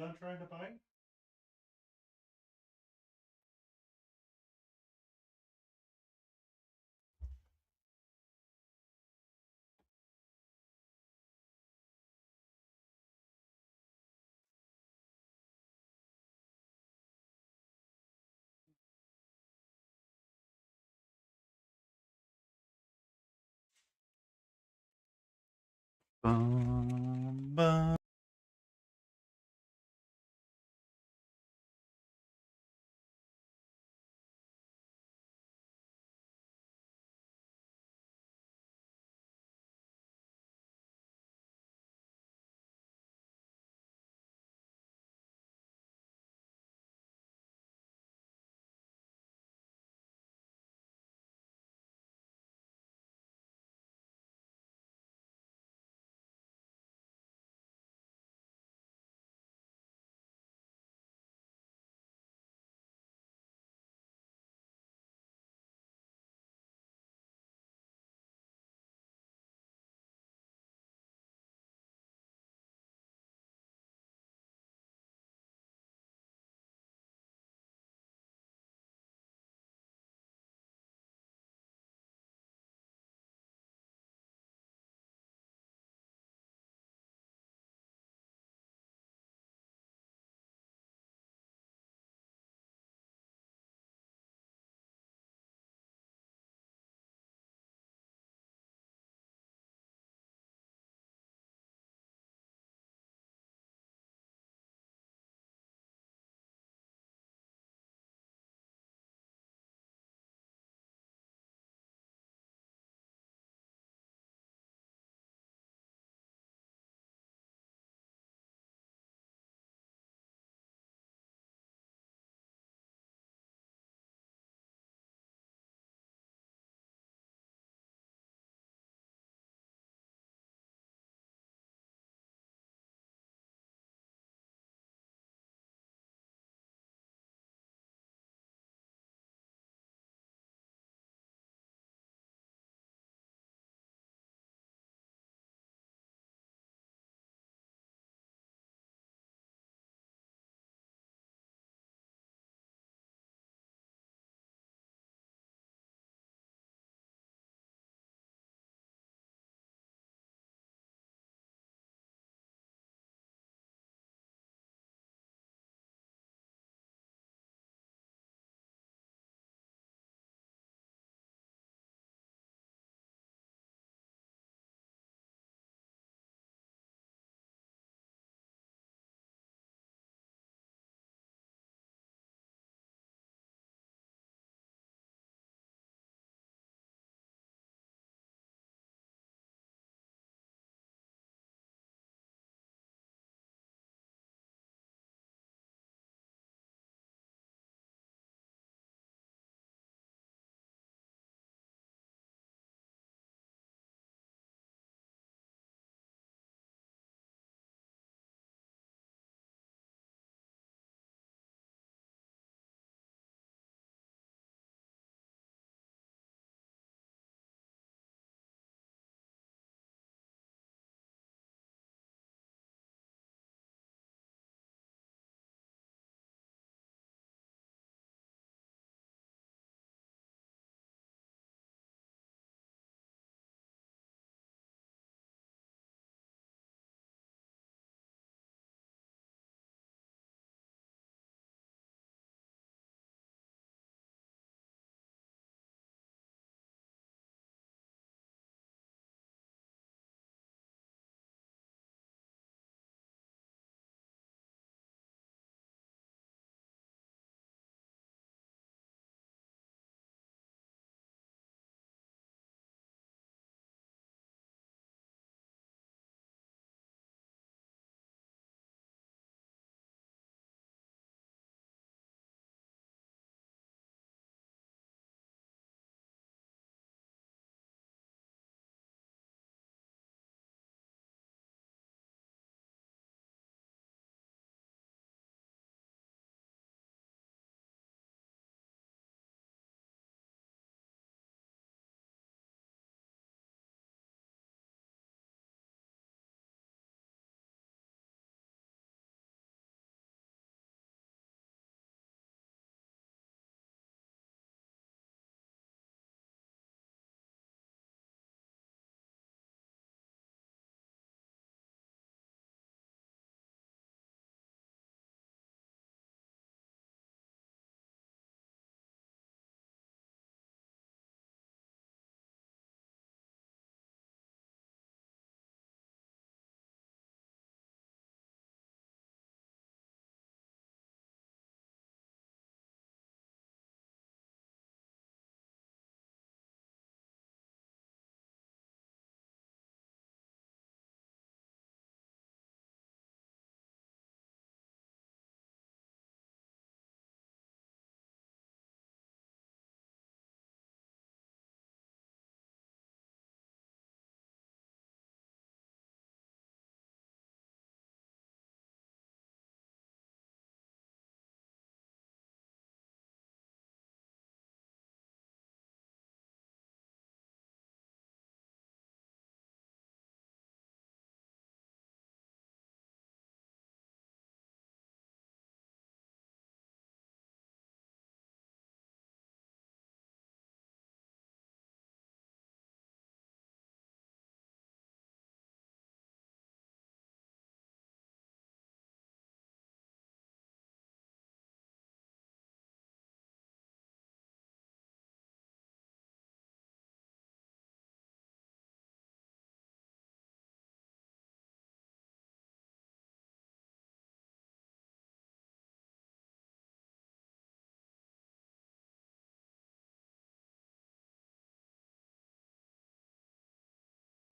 done trying to bite? Bum, bum.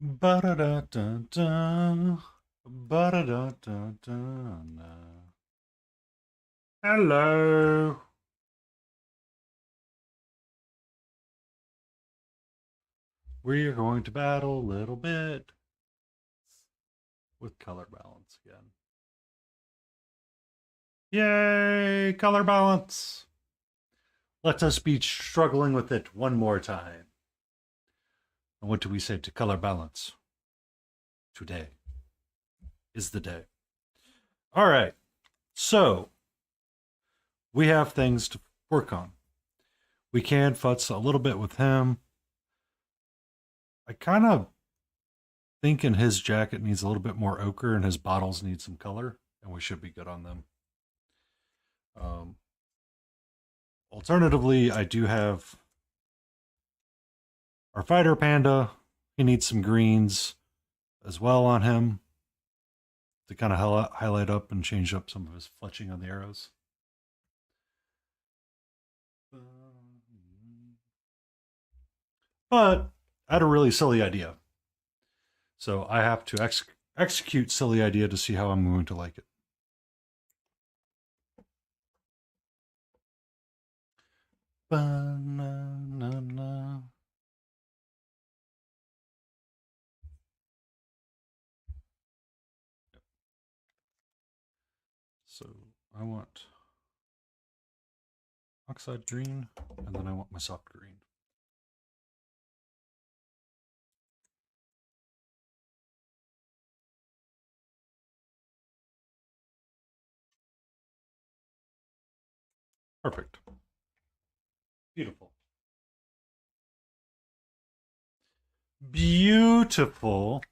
Ba-da-da-da-da. Ba-da-da-da-da-da. Hello. We're going to battle a little bit with color balance again. Yay, color balance. Let us be struggling with it one more time. And what do we say to color balance? Today is the day. All right. So we have things to work on. We can futz a little bit with him. I kind of thinking his jacket needs a little bit more ochre and his bottles need some color, and we should be good on them. Um, Alternatively, I do have our fighter panda. He needs some greens as well on him to kind of highlight up and change up some of his fletching on the arrows. But I had a really silly idea. So I have to execute silly idea to see how I'm going to like it. Ba-na-na-na. So I want oxide green, and then I want my soft green. Perfect. Beautiful. Beautiful.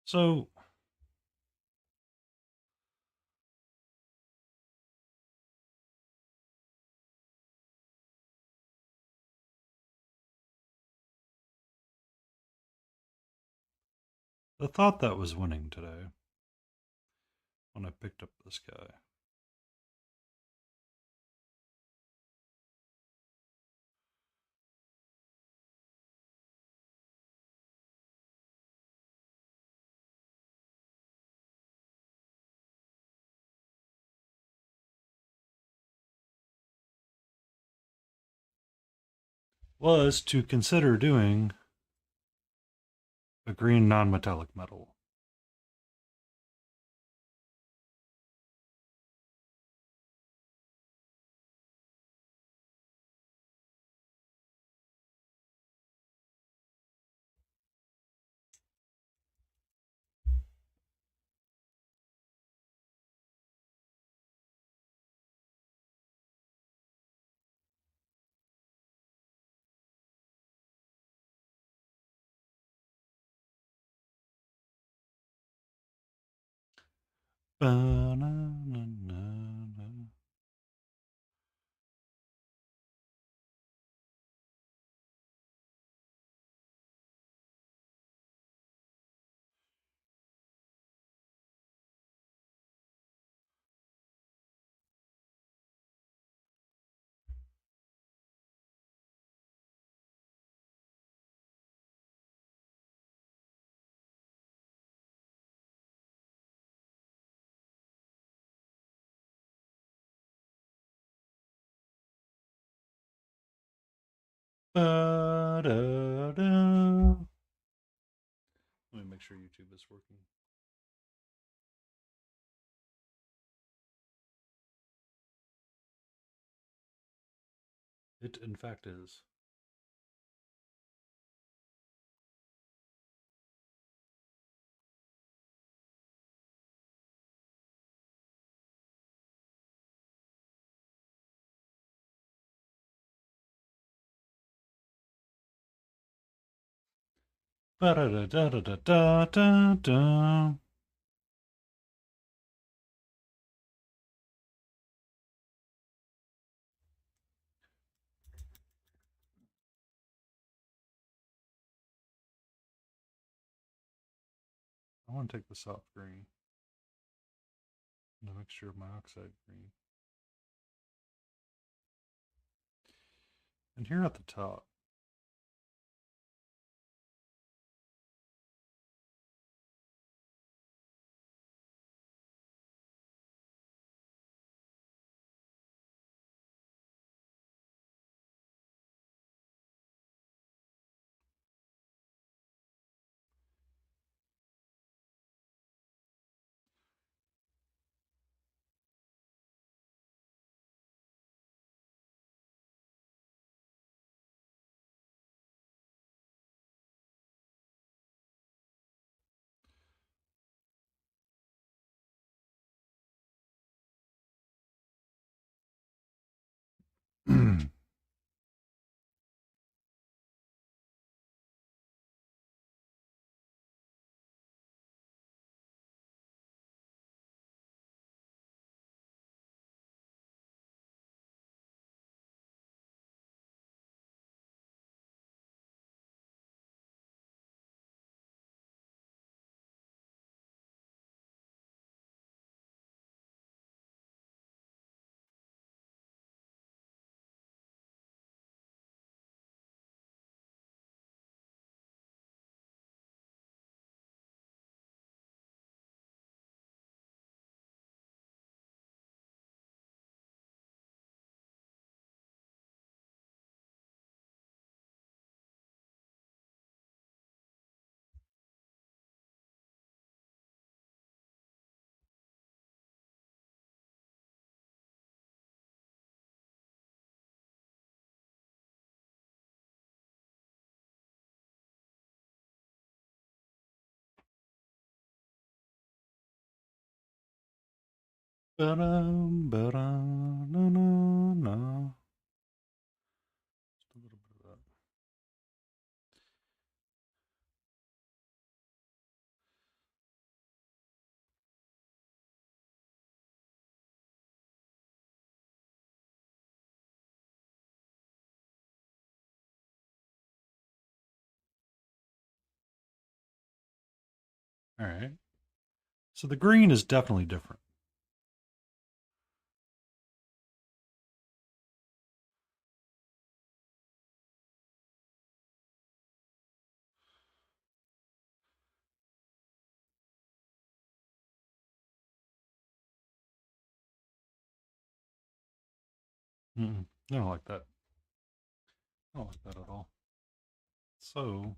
So the thought that was winning today when I picked up this guy was to consider doing a green non-metallic metal. Ba-na-na-na-na. Ba-da-da. Let me make sure YouTube is working. It, in fact, is. Ba-da-da-da-da-da-da-da. I want to take the soft green and a mixture of my oxide green. And here at the top, ba-dum, ba-dum, na, na, na. Just a little bit of that. All right. So the green is definitely different. I don't like that. I don't like that at all. So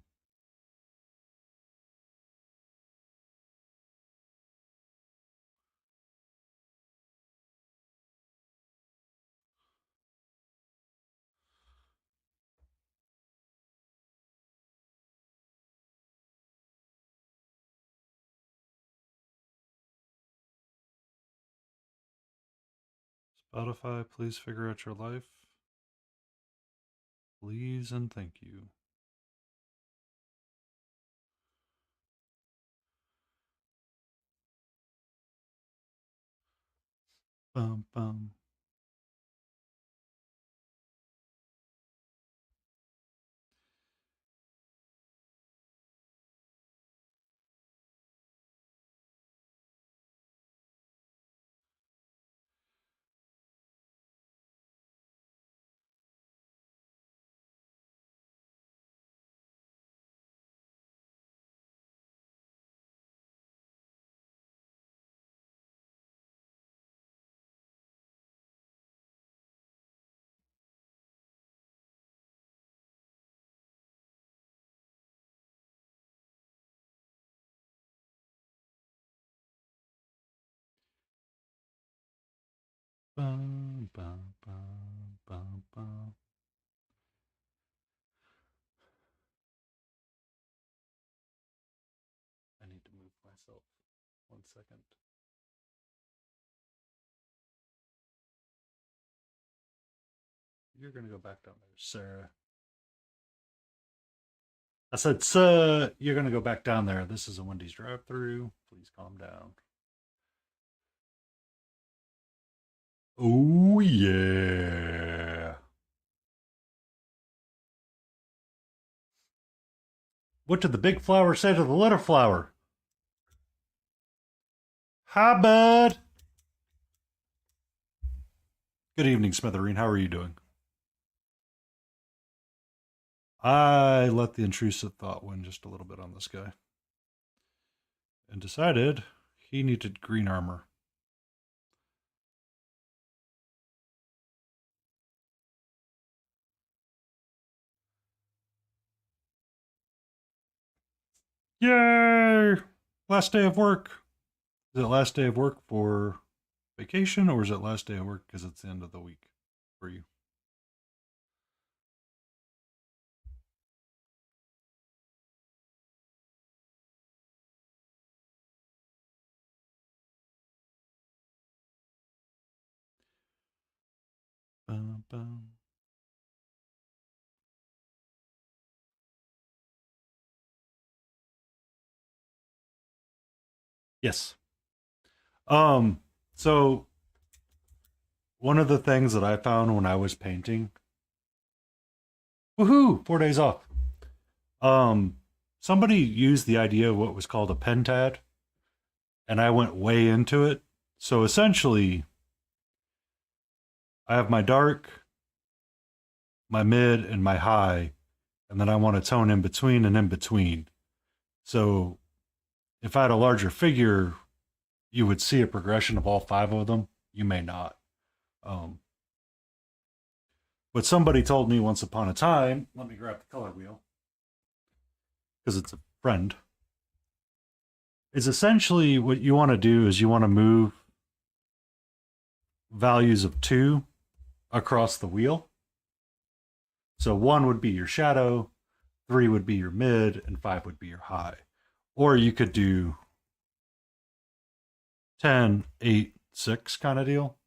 Spotify, please figure out your life. Please and thank you. Bum bum. Bum bum bum bum bum. I need to move myself. 1 second. You're gonna go back down there, Sarah. I said, sir, you're going to go back down there. This is a Wendy's drive through. Please calm down. Oh, yeah. What did the big flower say to the little flower? Hi, bud. Good evening, Smithereen. How are you doing? I let the intrusive thought win just a little bit on this guy and decided he needed green armor. Yay! Last day of work. Is it last day of work for vacation or is it last day of work because it's the end of the week for you? Bum, bum. Yes. Um, so one of the things that I found when I was painting, woohoo, 4 days off. Um, Somebody used the idea of what was called a pentad, and I went way into it. So essentially, I have my dark, my mid, and my high, and then I want a tone in between and in between. So if I had a larger figure, you would see a progression of all five of them. You may not. Um, but somebody told me once upon a time, let me grab the color wheel because it's a friend, is essentially what you want to do is you want to move values of two across the wheel. So one would be your shadow, three would be your mid, and five would be your high. Or you could do 10, 8, 6 kind of deal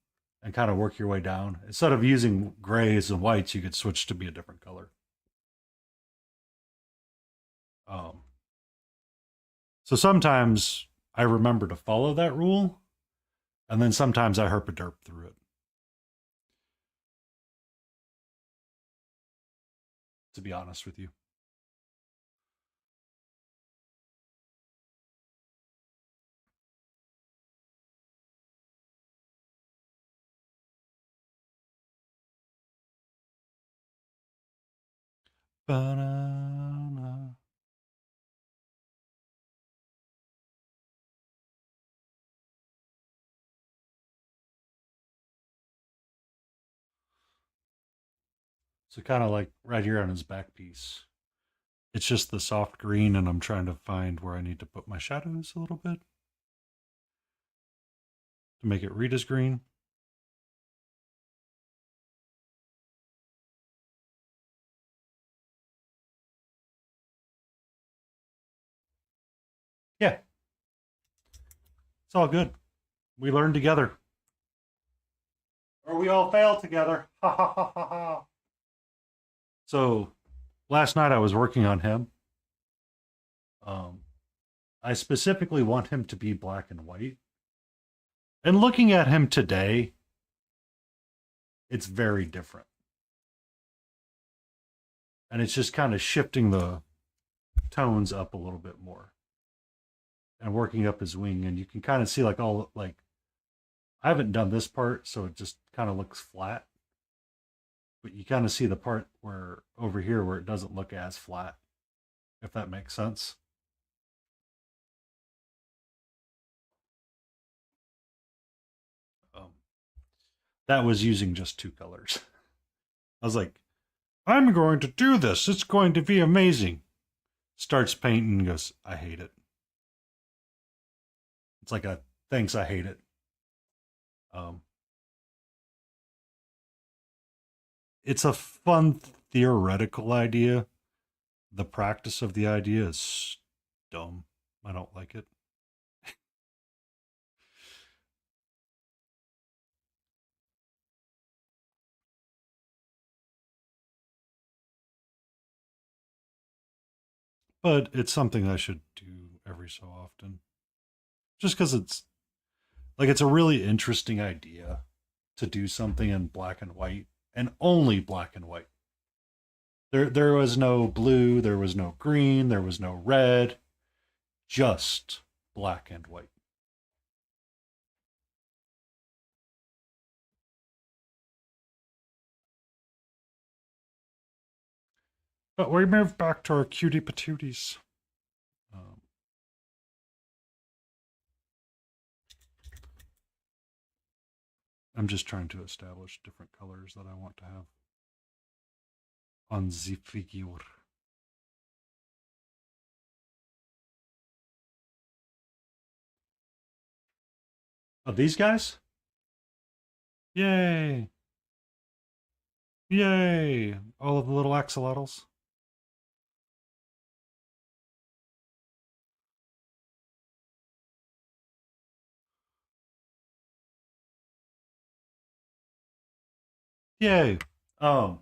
and kind of work your way down. Instead of using grays and whites, you could switch to be a different color. Um, so sometimes I remember to follow that rule, and then sometimes I herp a derp through it. To be honest with you. Banana. So kind of like right here on his back piece. It's just the soft green, and I'm trying to find where I need to put my shadows a little bit to make it read as green. Yeah, it's all good. We learn together. Or we all fail together. Ha ha ha ha ha. So last night I was working on him. Um, I specifically want him to be black and white. And looking at him today, it's very different. And it's just kind of shifting the tones up a little bit more and working up his wing. And you can kind of see like all like I haven't done this part, so it just kind of looks flat. But you kind of see the part where over here where it doesn't look as flat, if that makes sense. Um, that was using just two colors. I was like, I'm going to do this. It's going to be amazing. Starts painting and goes, I hate it. It's like a thanks, I hate it. Um, it's a fun theoretical idea. The practice of the idea is dumb. I don't like it. but it's something I should do every so often. Just because it's a really interesting idea to do something in black and white and only black and white. There was no blue, there was no green, there was no red, just black and white. But we move back to our cutie patooties. Um, I'm just trying to establish different colors that I want to have on the figure. Oh, these guys? Yay! Yay! All of the little axolotls. Yay! Um,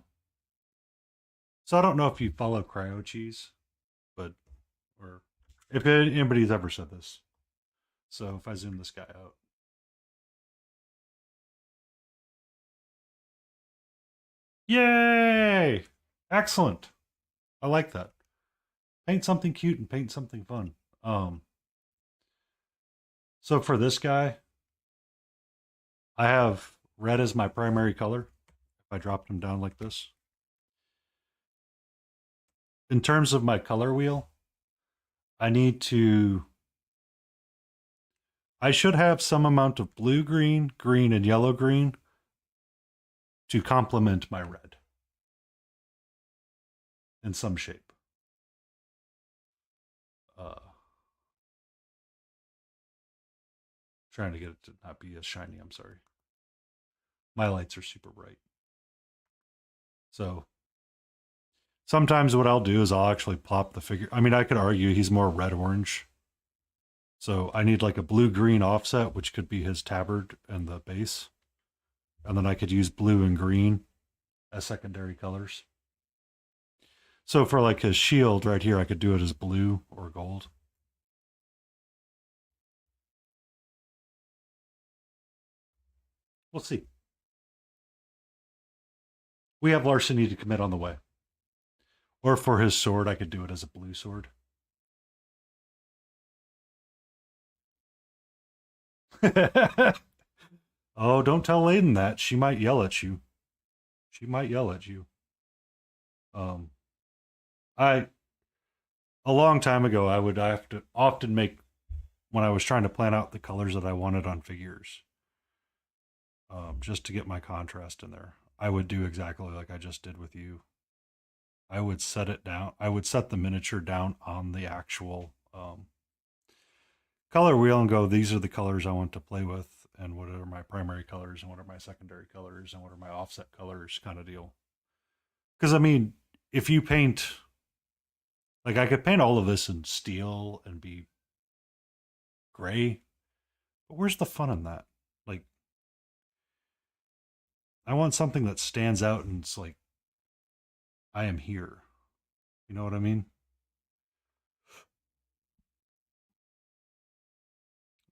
so I don't know if you follow Cryo Cheese, but or if anybody's ever said this. So if I zoom this guy out, yay! Excellent. I like that. Paint something cute and paint something fun. So for this guy, I have red as my primary color. If I dropped him down like this, in terms of my color wheel, I need to. I should have some amount of blue green, green, and yellow green to complement my red in some shape. Trying to get it to not be as shiny. I'm sorry. My lights are super bright. So sometimes what I'll do is I'll actually plop the figure. I mean, I could argue he's more red orange. So I need like a blue green offset, which could be his tabard and the base. And then I could use blue and green as secondary colors. So for like his shield right here, I could do it as blue or gold. We'll see. We have larceny to commit on the way. Or for his sword, I could do it as a blue sword. Oh, don't tell Layden that. She might yell at you. She might yell at you. Um, I a long time ago, I have to often make when I was trying to plan out the colors that I wanted on figures, just to get my contrast in there. I would do exactly like I just did with you. I would set it down. I would set the miniature down on the actual color wheel and go, these are the colors I want to play with, and what are my primary colors, and what are my secondary colors, and what are my offset colors, kind of deal. Because I mean, if you paint, like I could paint all of this in steel and be gray, but where's the fun in that? Like, I want something that stands out and it's like, I am here. You know what I mean?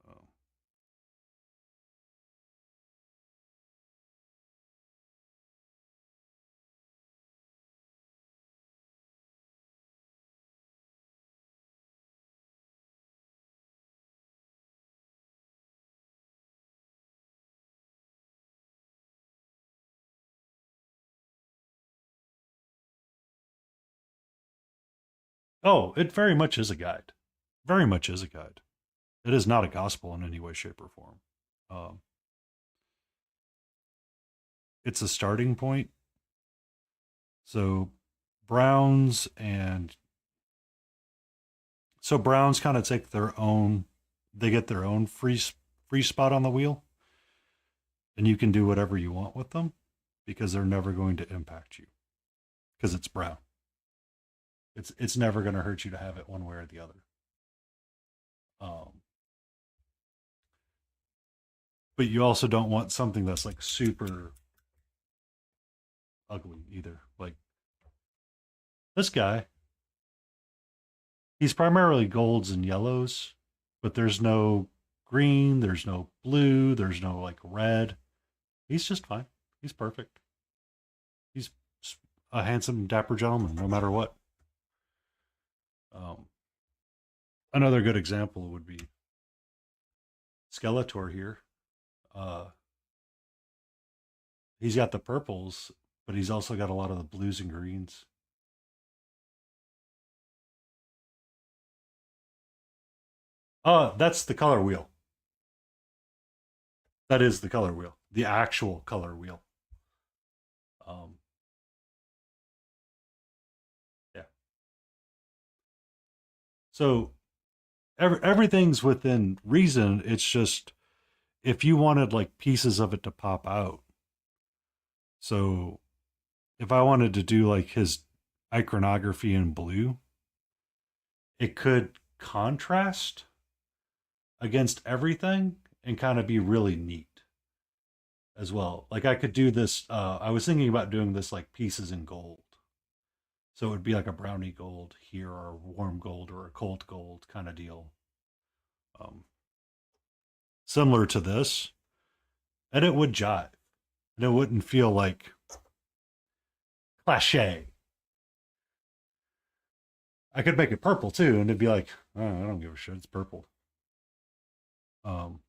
Oh. Oh, it very much is a guide. Very much is a guide. It is not a gospel in any way, shape, or form. Um, it's a starting point. So browns and so browns kind of take their own. They get their own free spot on the wheel, and you can do whatever you want with them because they're never going to impact you because it's brown. It's never going to hurt you to have it one way or the other. Um, but you also don't want something that's like super ugly either. Like this guy, He's primarily golds and yellows, but there's no green, there's no blue, there's no like red. He's just fine. He's perfect. He's a handsome, dapper gentleman, no matter what. Um, Another good example would be Skeletor here. Uh, he's got the purples, but he's also got a lot of the blues and greens. That's the color wheel. That is the color wheel, the actual color wheel. Um, yeah. So everything's within reason. It's just if you wanted like pieces of it to pop out. So if I wanted to do like his iconography in blue, it could contrast against everything and kind of be really neat as well. Like I could do this. I was thinking about doing this like pieces in gold. So it would be like a brownie gold here, or a warm gold, or a cold gold kind of deal. Um, Similar to this, and it would jive, and it wouldn't feel like cliche. I could make it purple too, and it'd be like, oh, I don't give a shit. It's purple. Um,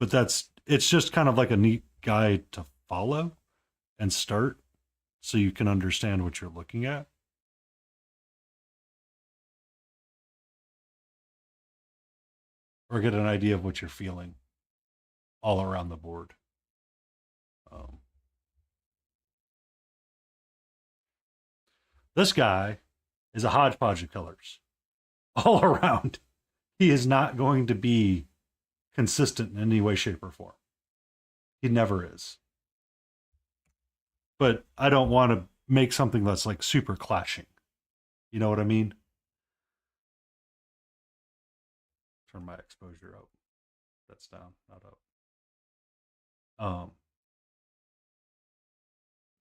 but it's just kind of like a neat guide to follow and start, so you can understand what you're looking at, or get an idea of what you're feeling all around the board. Um, this guy is a hodgepodge of colors all around. He is not going to be consistent in any way, shape, or form. He never is. But I don't want to make something that's like super clashing. You know what I mean? Turn my exposure up. That's down, not up. Um,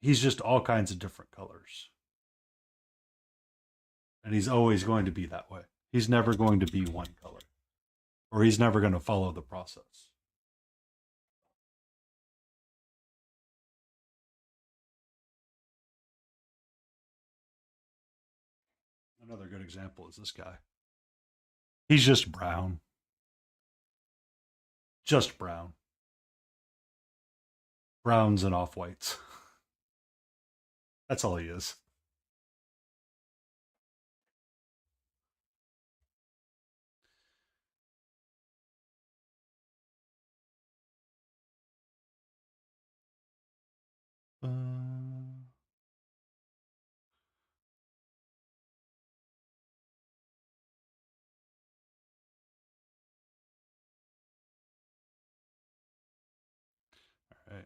he's just all kinds of different colors. And he's always going to be that way. He's never going to be one color, or he's never going to follow the process. Another good example is this guy. He's just brown, just brown, browns and off whites. That's all he is. All right.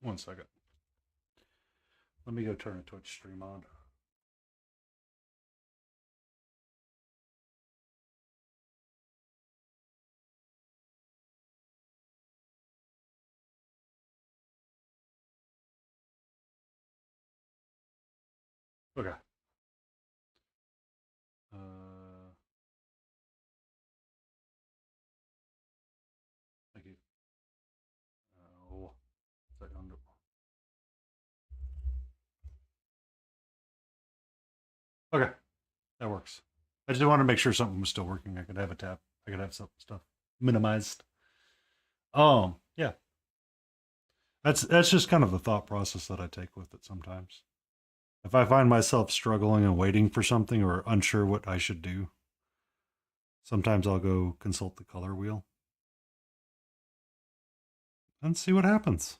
One second. Let me go turn a Twitch stream on. Okay. Thank you. Oh, second. Okay, that works. I just wanted to make sure something was still working. I could have a tap. I could have some stuff minimized. Yeah. That's just kind of the thought process that I take with it sometimes. If I find myself struggling and waiting for something or unsure what I should do, sometimes I'll go consult the color wheel and see what happens.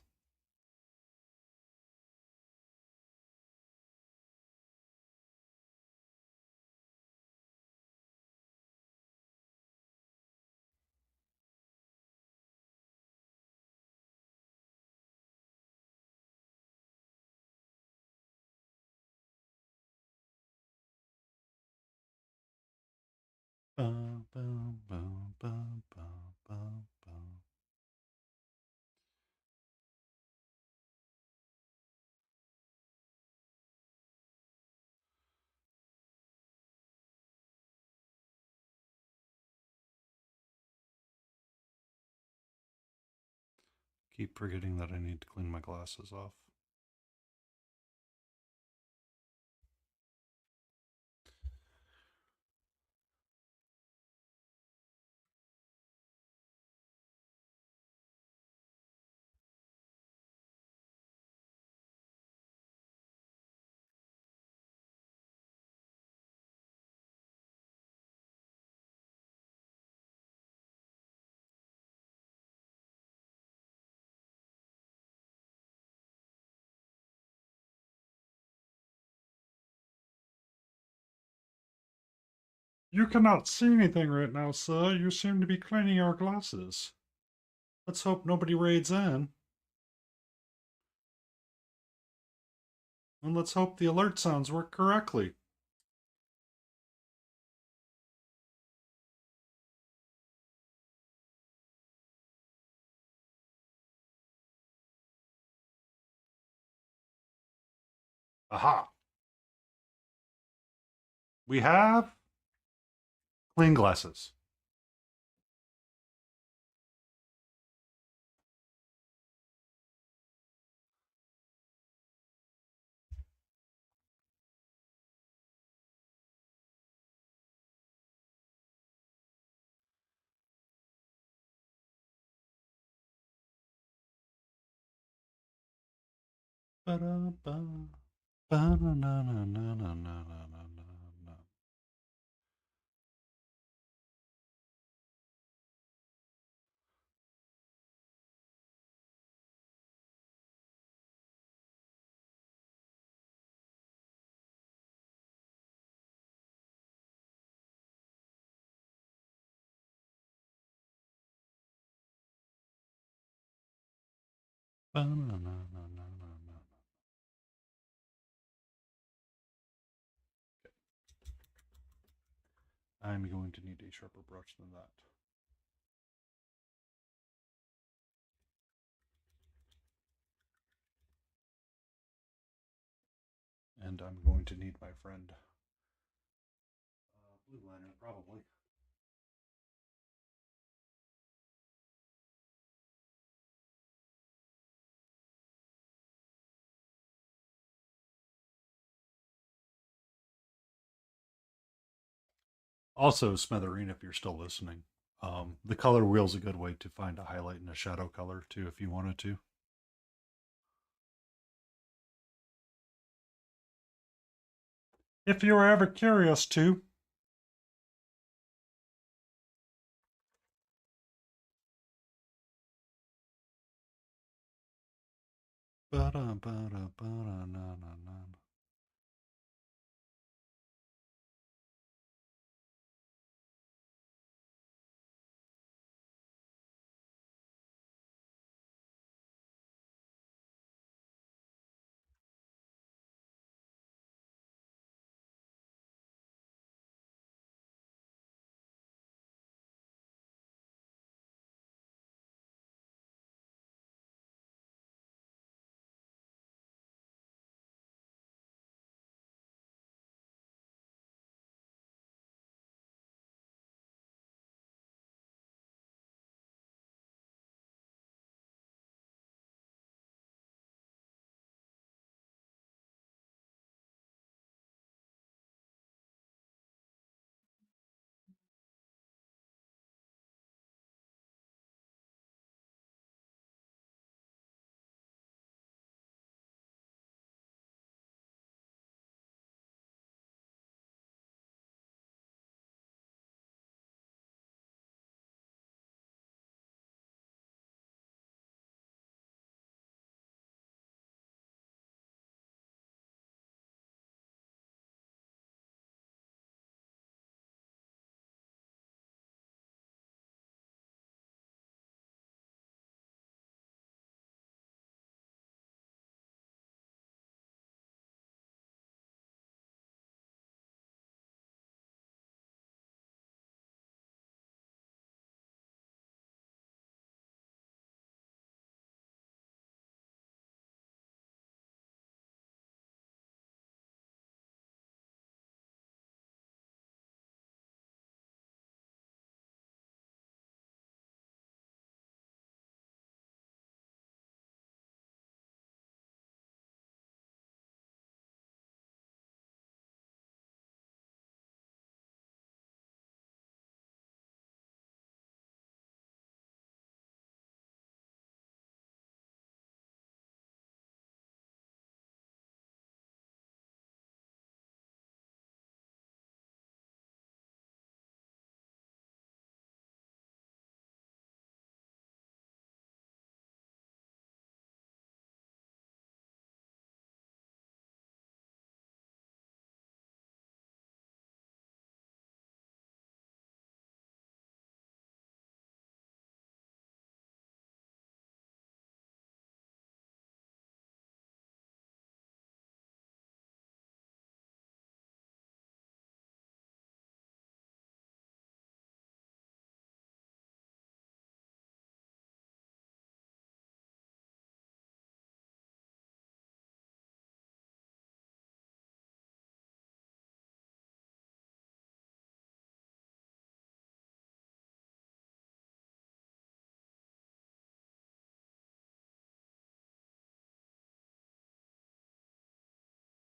Bum, bum, bum, bum, bum, bum, bum. Keep forgetting that I need to clean my glasses off. You cannot see anything right now, sir. You seem to be cleaning your glasses. Let's hope nobody raids in. And let's hope the alert sounds work correctly. Aha! We have clean glasses. Ba-da-ba. Ba-na-na-na-na-na-na-na-na. Ba-na-na-na-na-na-na. I'm going to need a sharper brush than that. And I'm going to need my friend blue liner, probably. Also, Smithereen, if you're still listening, the color wheel's a good way to find a highlight and a shadow color too, if you wanted to. If you were ever curious to. Ba-da-ba-da-ba-da-na-na-na.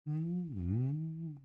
Mm-hmm.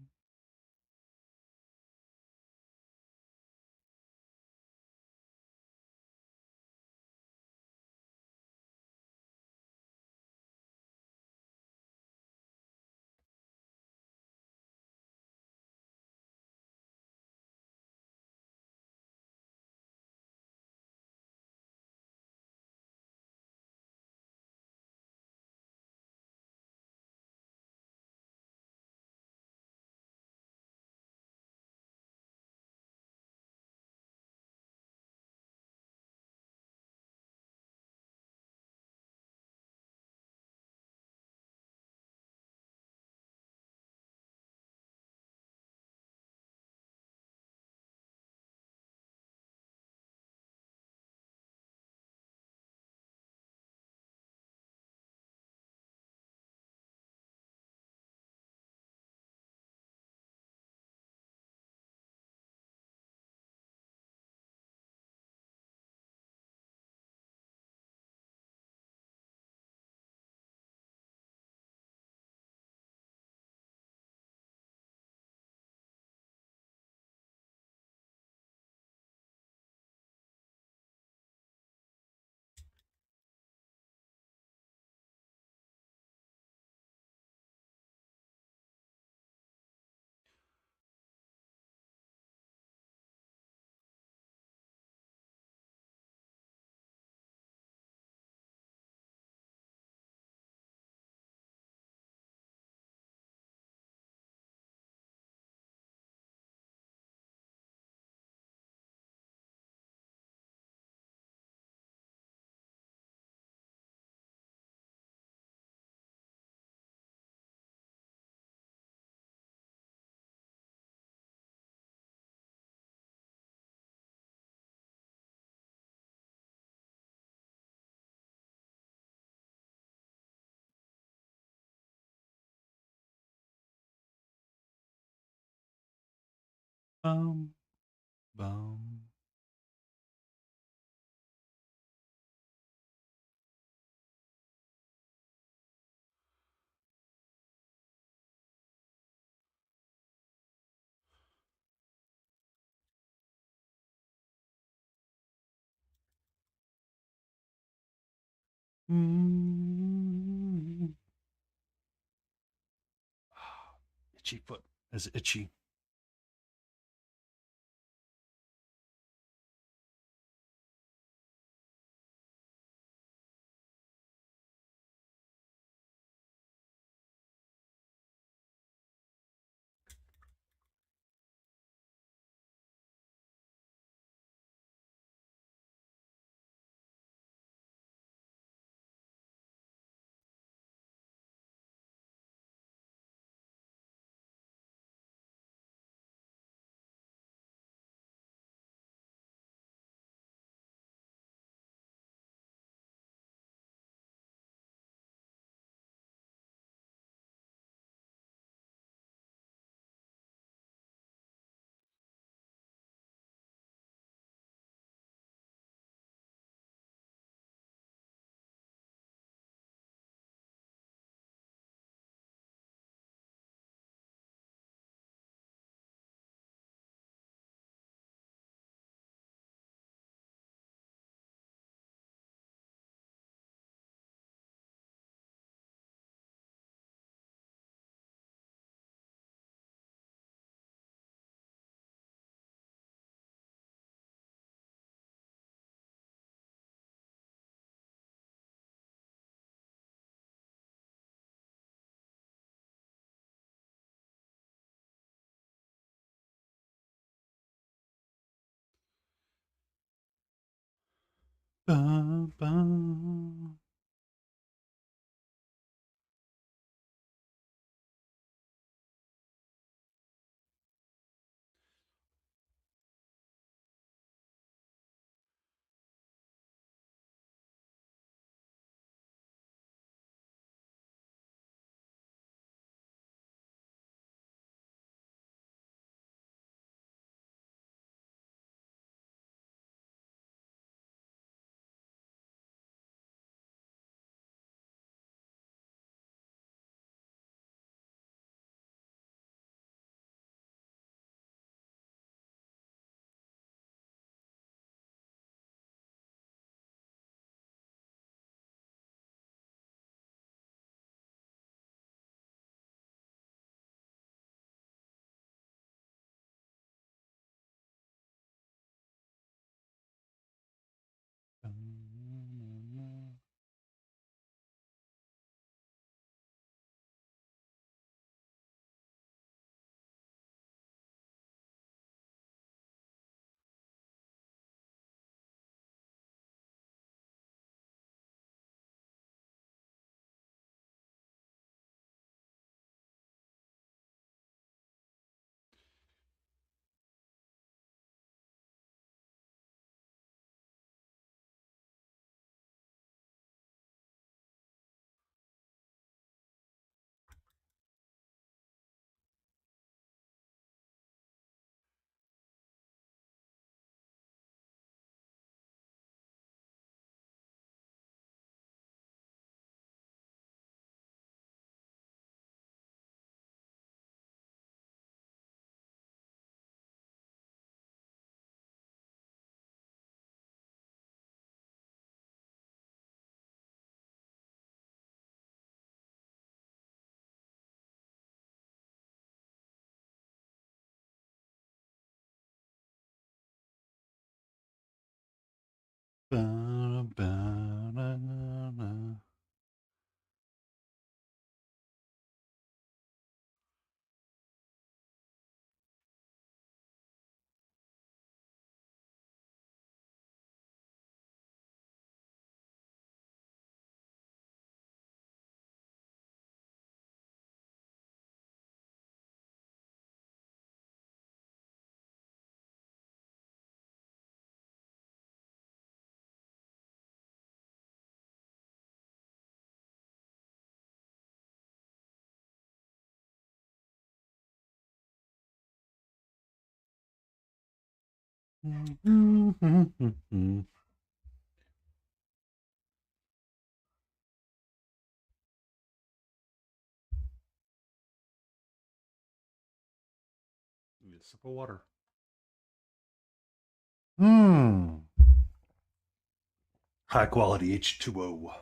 Bum, bum. Mm. Itchy foot is itchy. Bum, bum. Ba-da-ba-da-da-da. Need a sip of water. Hmm. High quality H2O.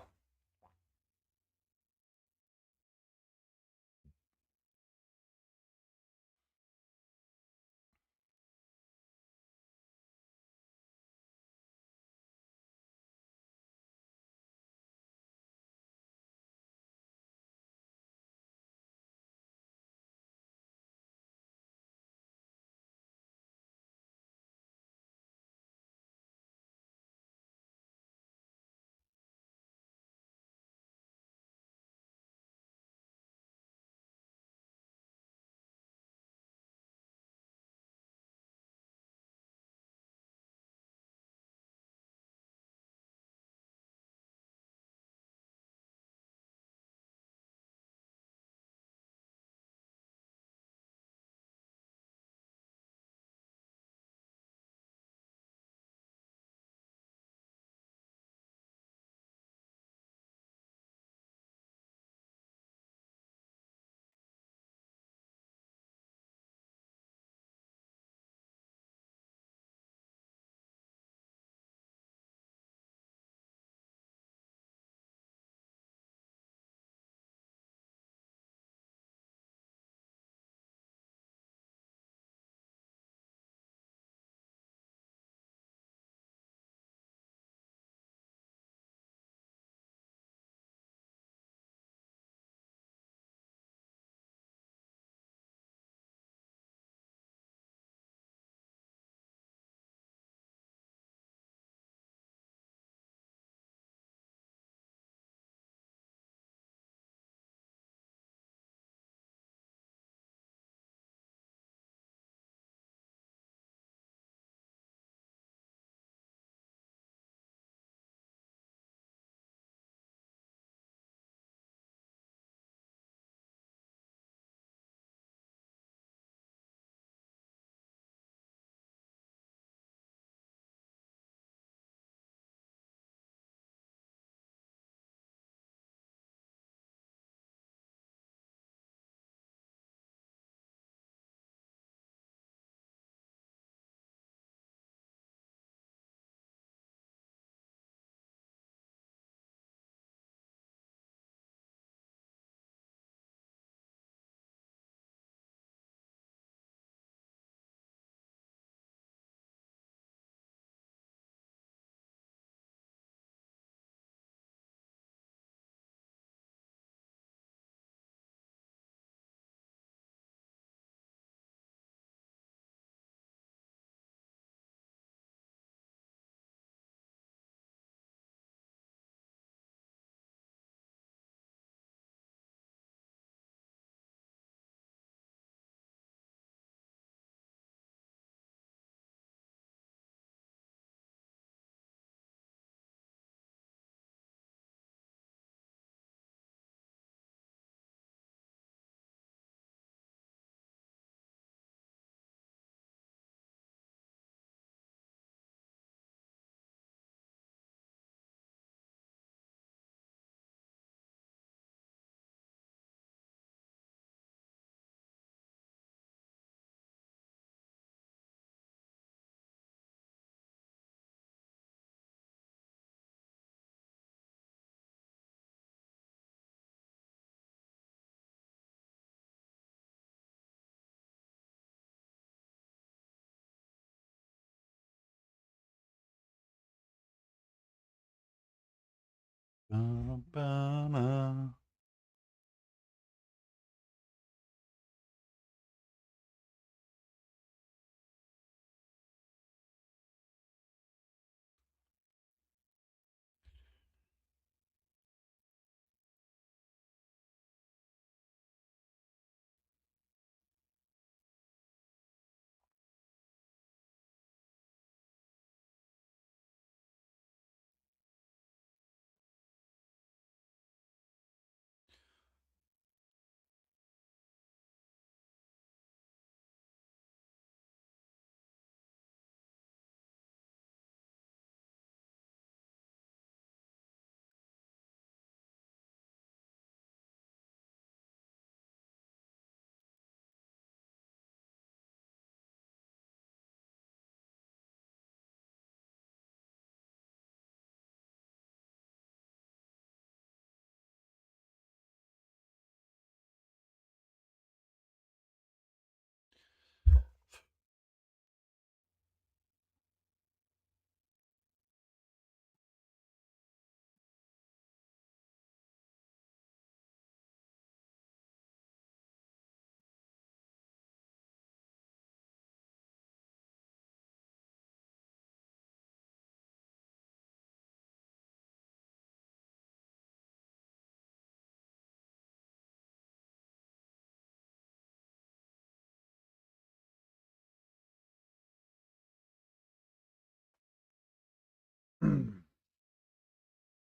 Ba-ba-na.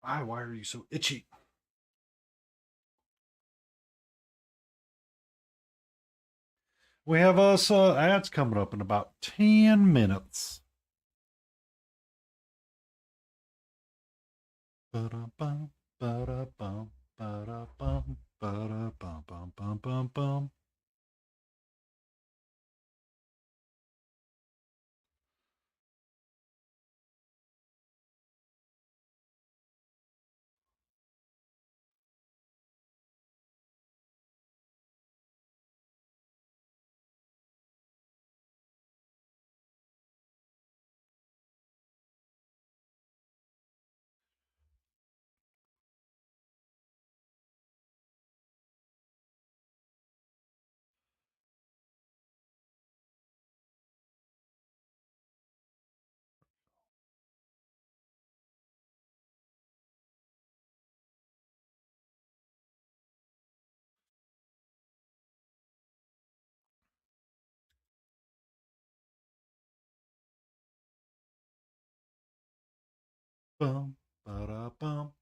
Why are you so itchy? We have us ads coming up in about 10 minutes. Ba-da-bum, ba-da-bum, ba-da-bum, ba-da-bum, bum, bum, bum, bum. Bum, ba-da-bum.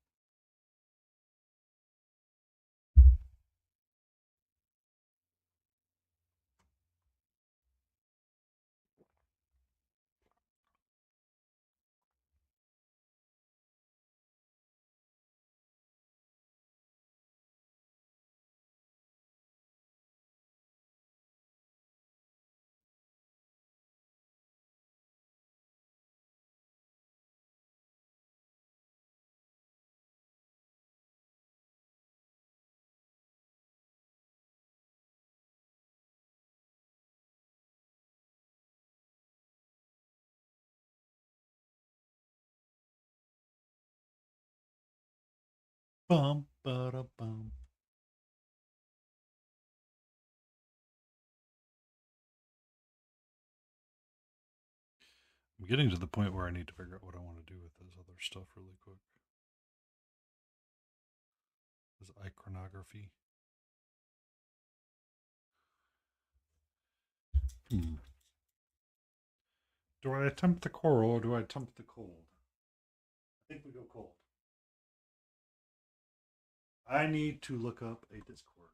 Bum, ba-da-bum. I'm getting to the point where I need to figure out what I want to do with this other stuff really quick. This iconography. Do I attempt the coral or do I attempt the cold? I think we go cold. I need to look up a Discord.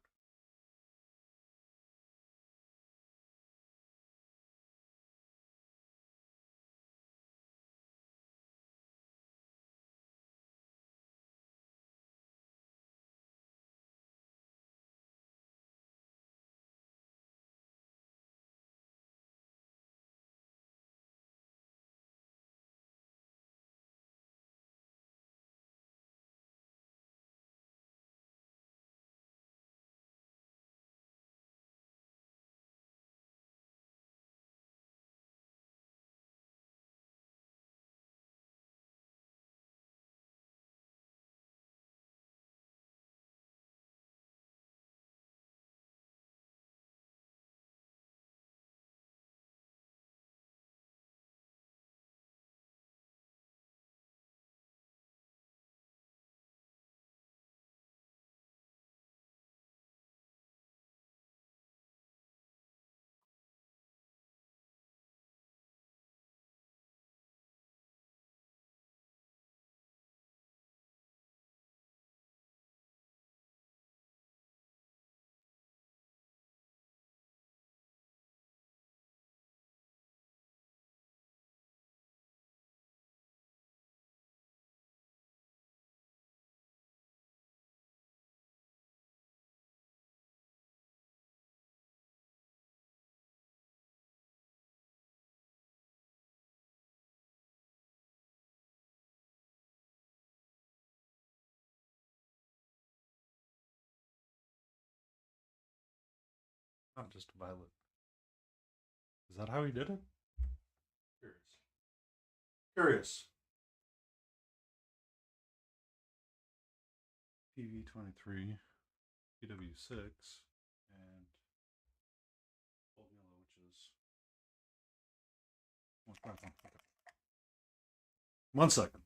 Not just violet. Is that how he did it? Curious. Curious. PV23, PW6, and gold yellow, which is. Okay. 1 second.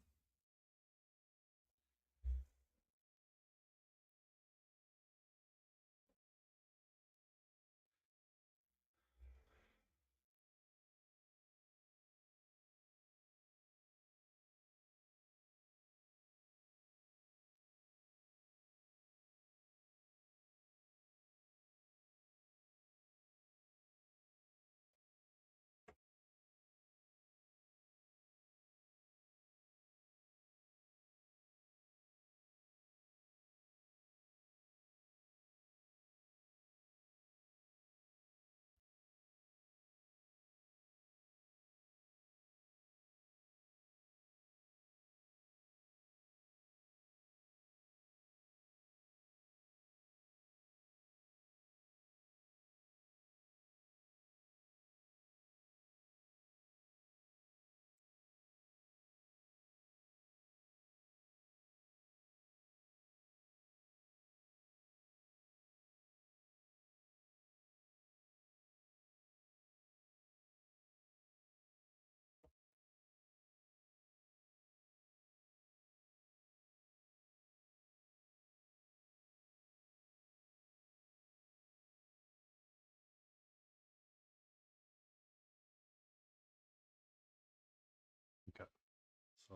Okay. So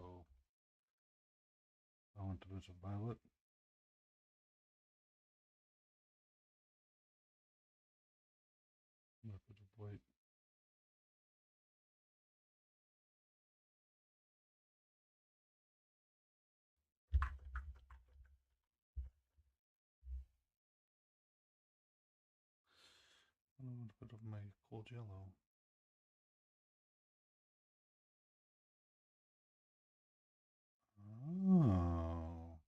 I want to bit of violet. A bit of white. And a little bit of my cold yellow. Oh.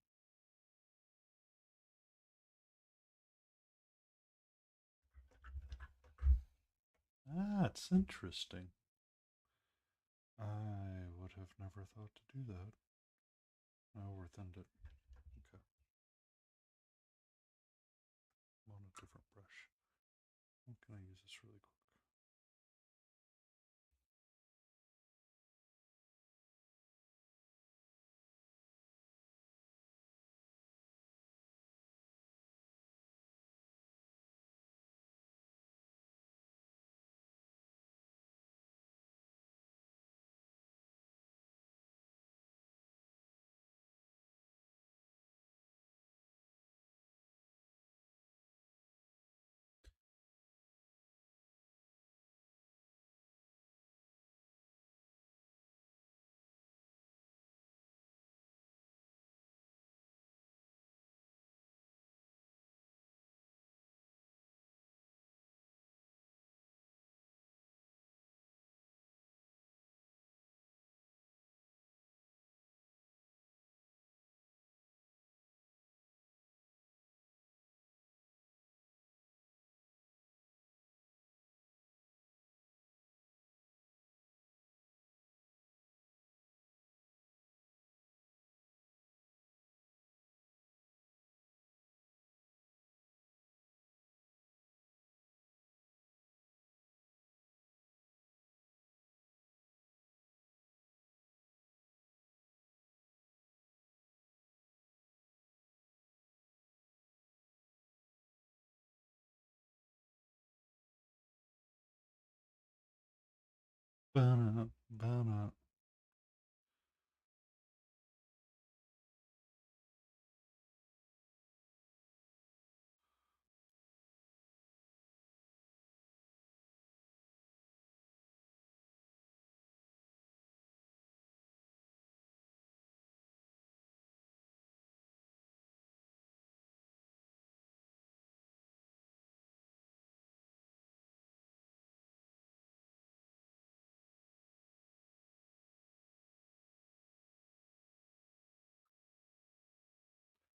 That's interesting. I would have never thought to do that. I overthinned it. Okay. I'm on a different brush. How can I use this really quick? Banana, banana.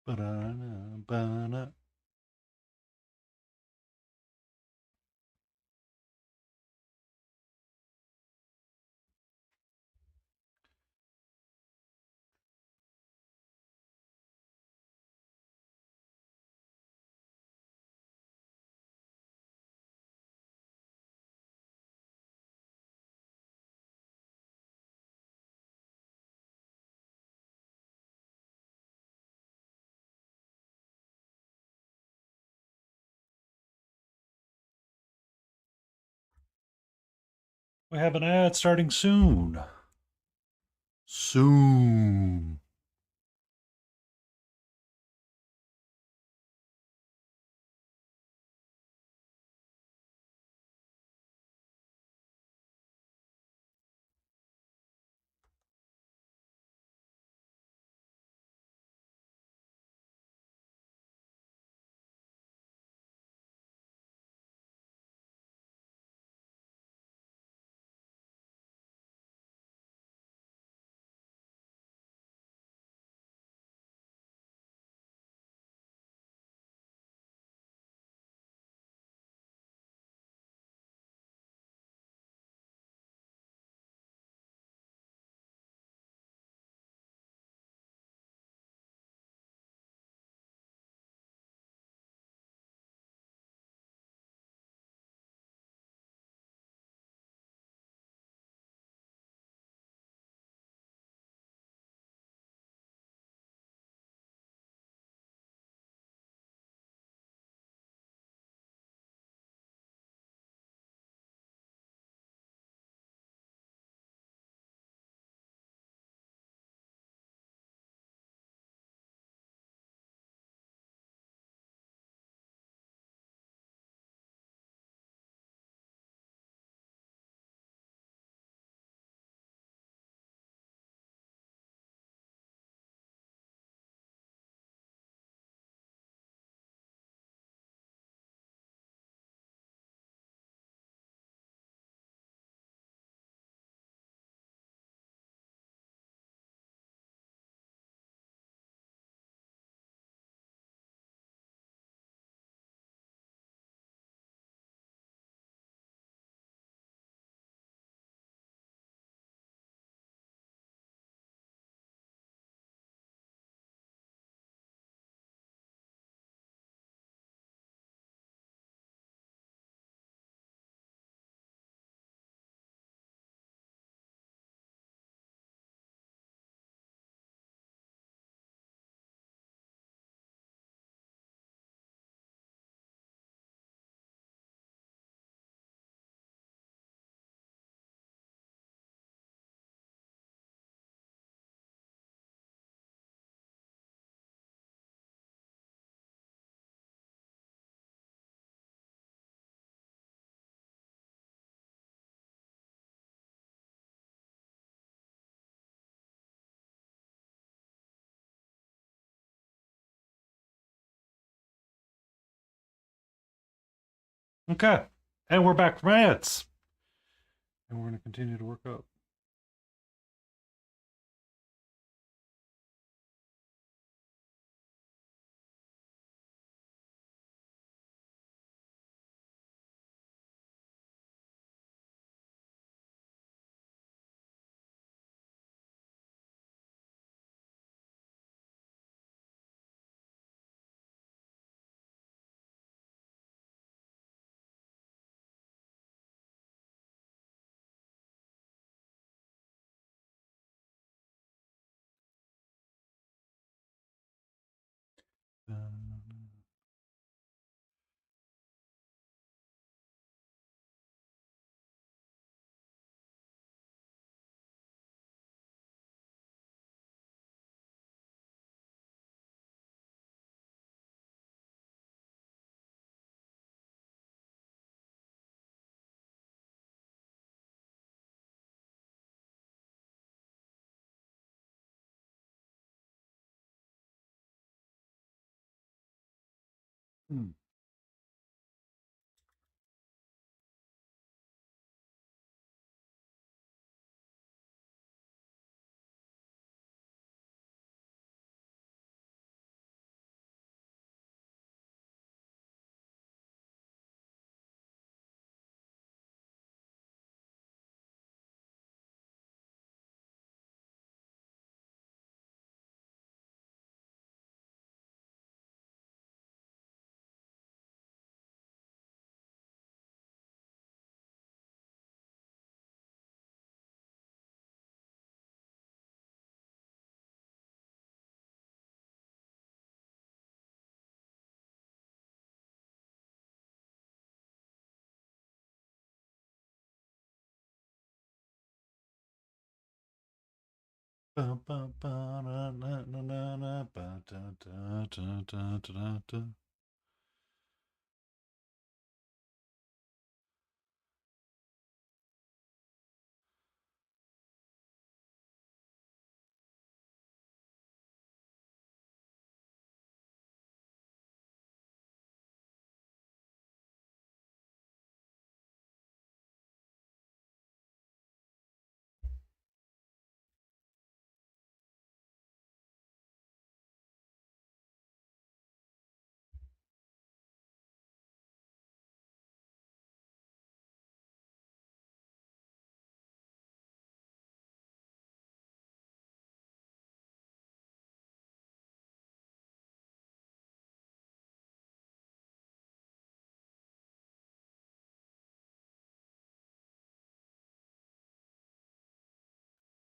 Banana, banana. We have an ad starting soon. Soon. Okay. And we're back from ads. And we're going to continue to work up. Hmm.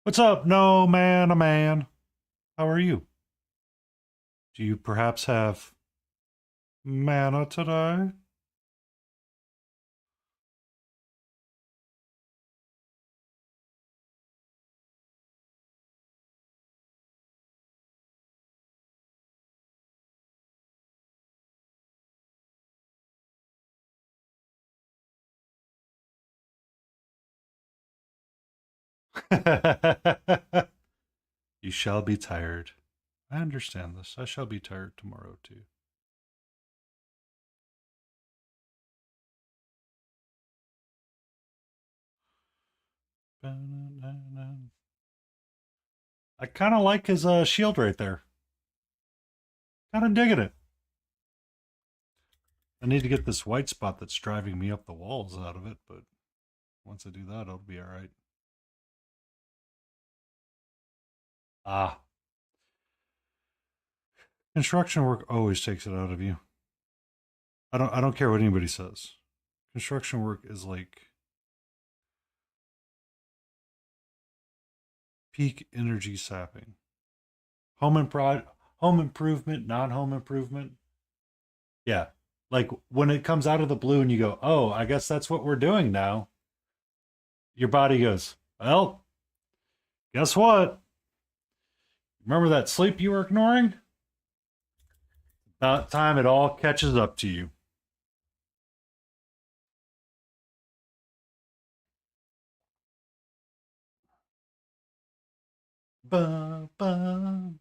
What's up, no man, a man? How are you? Do you perhaps have mana today? You shall be tired. I understand this. I shall be tired tomorrow too. I kind of like his shield right there. Kind of digging it. I need to get this white spot that's driving me up the walls out of it, but once I do that, it'll be all right. Ah, construction work always takes it out of you. I don't care what anybody says. Construction work is like peak energy sapping. Home improvement, non-home improvement. Yeah. Like when it comes out of the blue and you go, "Oh, I guess that's what we're doing now." Your body goes, "Well, guess what? Remember that sleep you were ignoring? About time it all catches up to you." Ba, ba.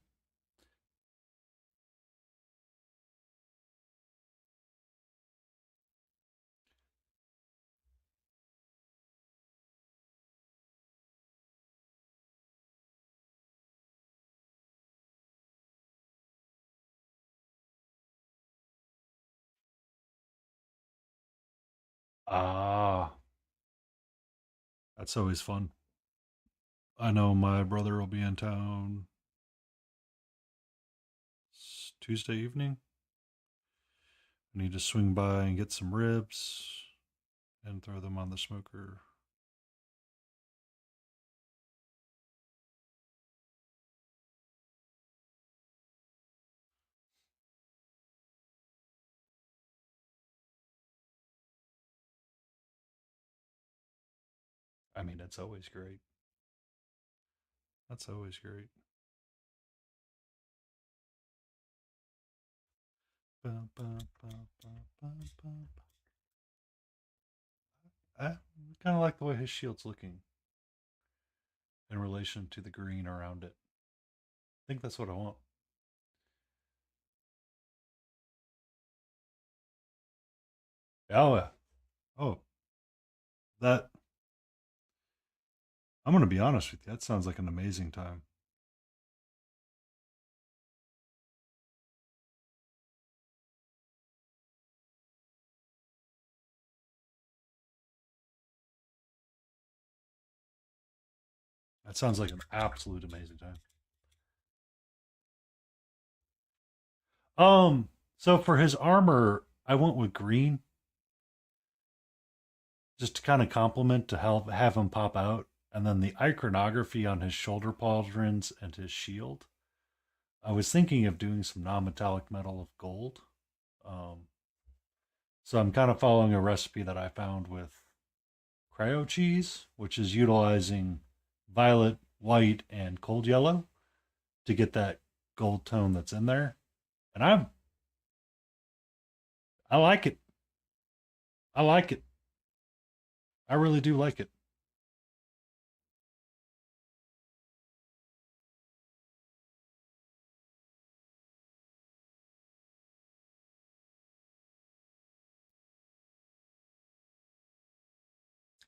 Ah, that's always fun. I know my brother will be in town Tuesday evening. I need to swing by and get some ribs and throw them on the smoker. I mean, that's always great. That's always great. Bum, bum, bum, bum, bum, bum. I kind of like the way his shield's looking in relation to the green around it. I think that's what I want. Oh, oh, that. I'm going to be honest with you. That sounds like an amazing time. That sounds like an absolute amazing time. So for his armor, I went with green just to kind of complement to help have him pop out, and then the iconography on his shoulder pauldrons and his shield. I was thinking of doing some non-metallic metal of gold. Um, so I'm kind of following a recipe that I found with cryo cheese, which is utilizing violet white and cold yellow to get that gold tone that's in there. And I like it. I like it. I really do like it.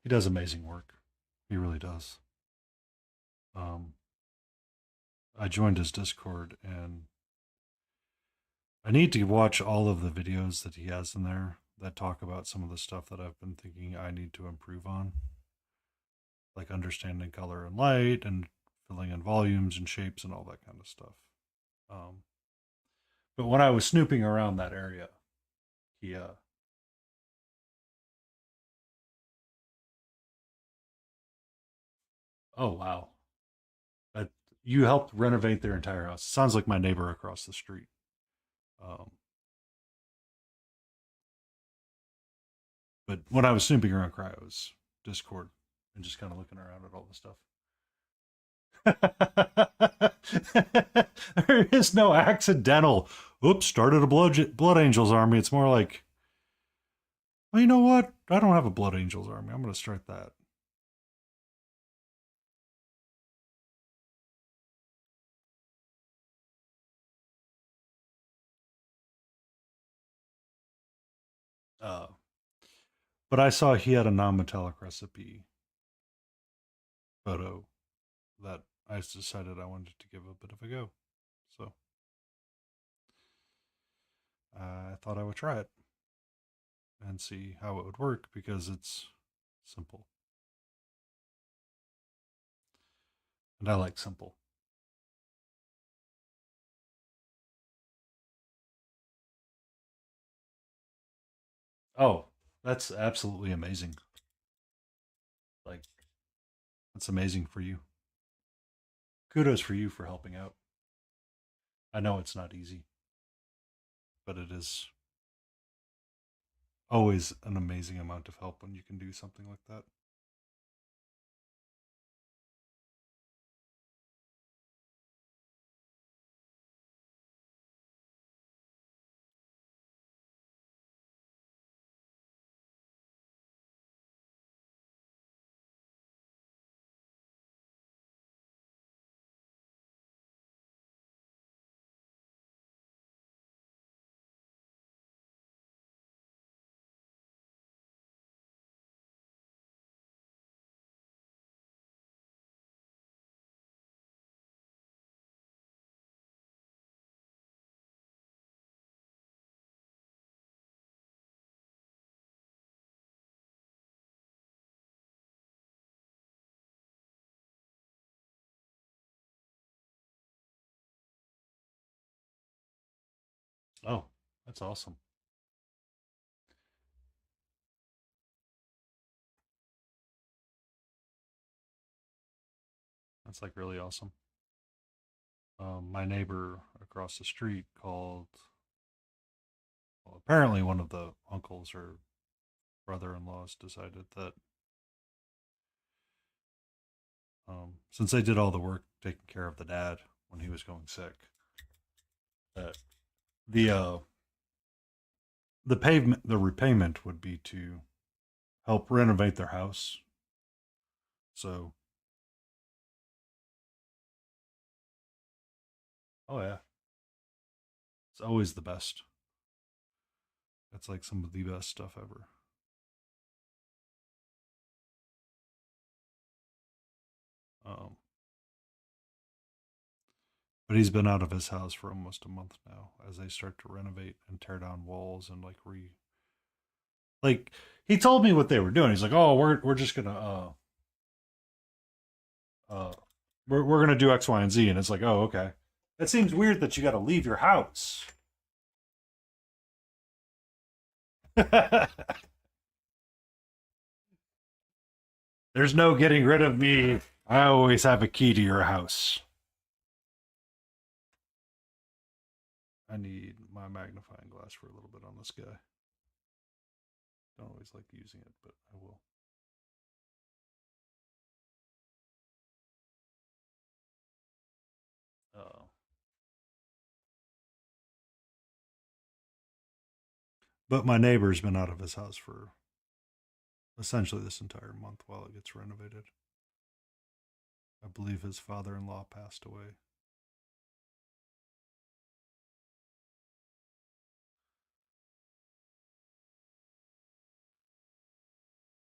He does amazing work. He really does. Um, I joined his Discord and I need to watch all of the videos that he has in there that talk about some of the stuff that I've been thinking I need to improve on, like understanding color and light and filling in volumes and shapes and all that kind of stuff. Um, but when I was snooping around that area, he oh wow, that you helped renovate their entire house. Sounds like my neighbor across the street. Um, but when I was snooping around Cryo's Discord and just kind of looking around at all the stuff, there is no accidental. Oops, started a blood angels army. It's more like, well, you know what? I don't have a blood angels army. I'm going to start that. Uh, but I saw he had a non-metallic recipe photo that I decided I wanted to give a bit of a go. So I thought I would try it and see how it would work because it's simple. And I like simple. Oh, that's absolutely amazing. Like, that's amazing for you. Kudos for you for helping out. I know it's not easy, but it is always an amazing amount of help when you can do something like that. Oh, that's awesome. That's like really awesome. My neighbor across the street called, well, apparently one of the uncles or brother in laws decided that since they did all the work taking care of the dad when he was going sick, that the the repayment would be to help renovate their house. So, oh yeah, it's always the best. It's like some of the best stuff ever. Um, but he's been out of his house for almost a month now as they start to renovate and tear down walls and like he told me what they were doing. He's like, "Oh, we're just gonna uh we're gonna do X, Y, and Z," and it's like, "Oh, okay." That seems weird that you got to leave your house. There's no getting rid of me. I always have a key to your house. I need my magnifying glass for a little bit on this guy. Don't always like using it, but I will. But my neighbor's been out of his house for essentially this entire month while it gets renovated. I believe his father-in-law passed away.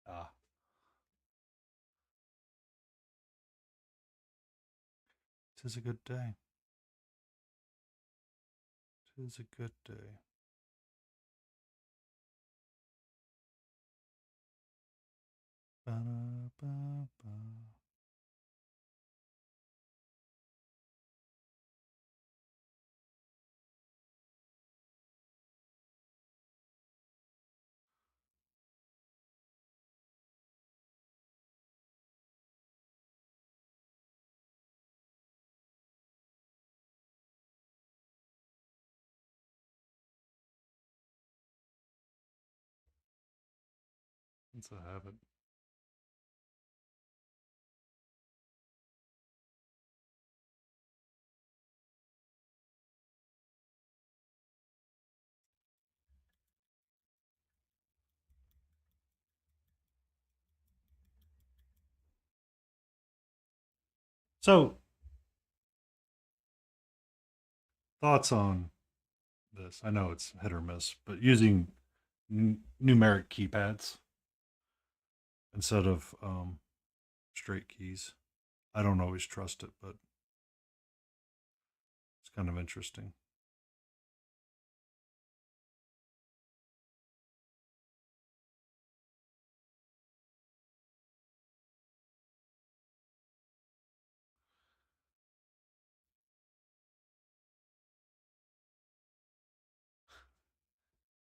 Ah, tis a good day. Tis a good day. Ba-da-ba-ba. It's a habit. So, thoughts on this? I know it's hit or miss, but using numeric keypads instead of straight keys. I don't always trust it, but it's kind of interesting.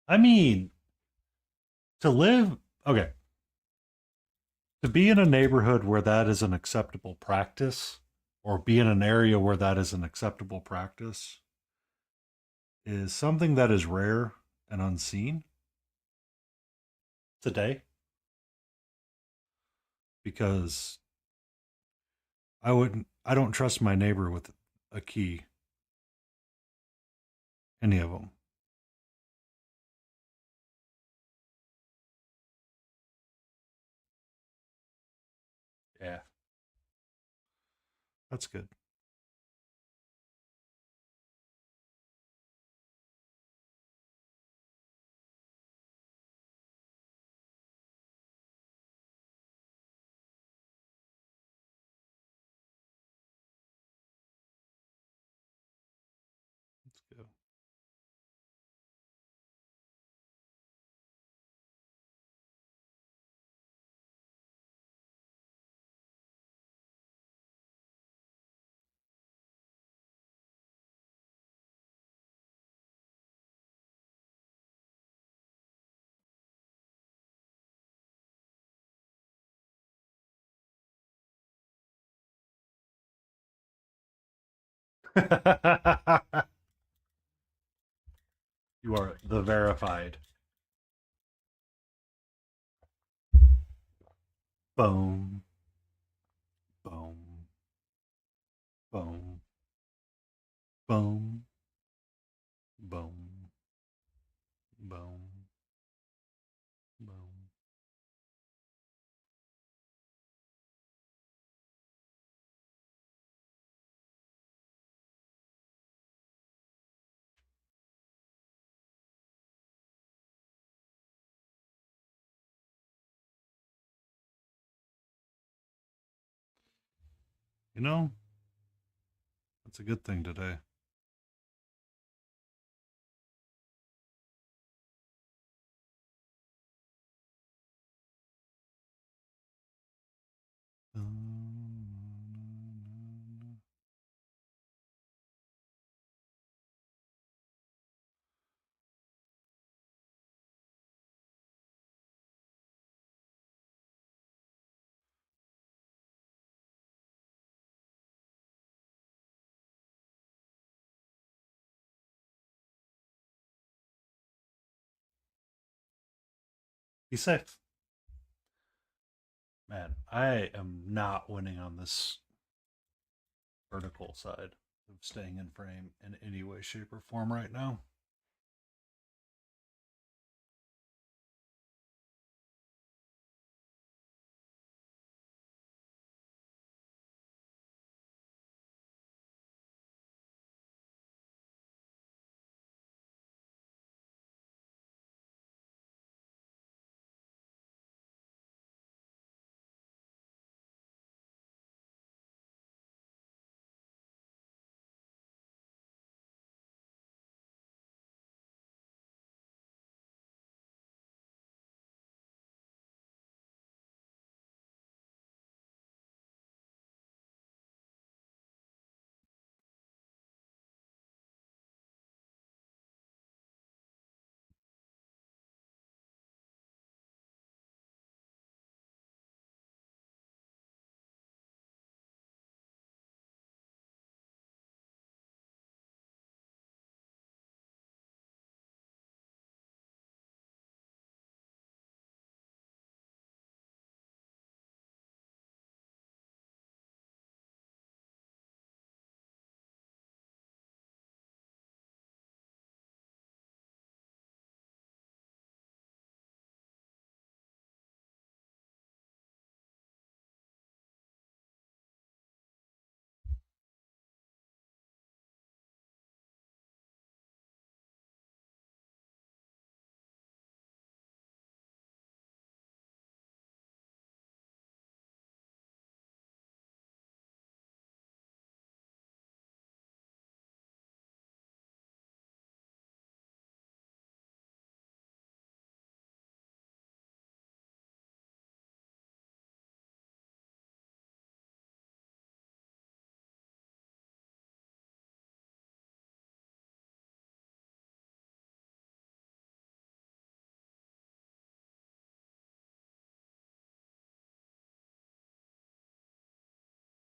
I mean, to live, okay, to be in a neighborhood where that is an acceptable practice, or be in an area where that is an acceptable practice, is something that is rare and unseen today because I don't trust my neighbor with a key, any of them. Yeah, that's good. That's good. You are the verified. Boom, boom, boom, boom, boom, boom, boom. You know, that's a good thing today. Be safe. Man, I am not winning on this vertical side of staying in frame in any way, shape, or form right now.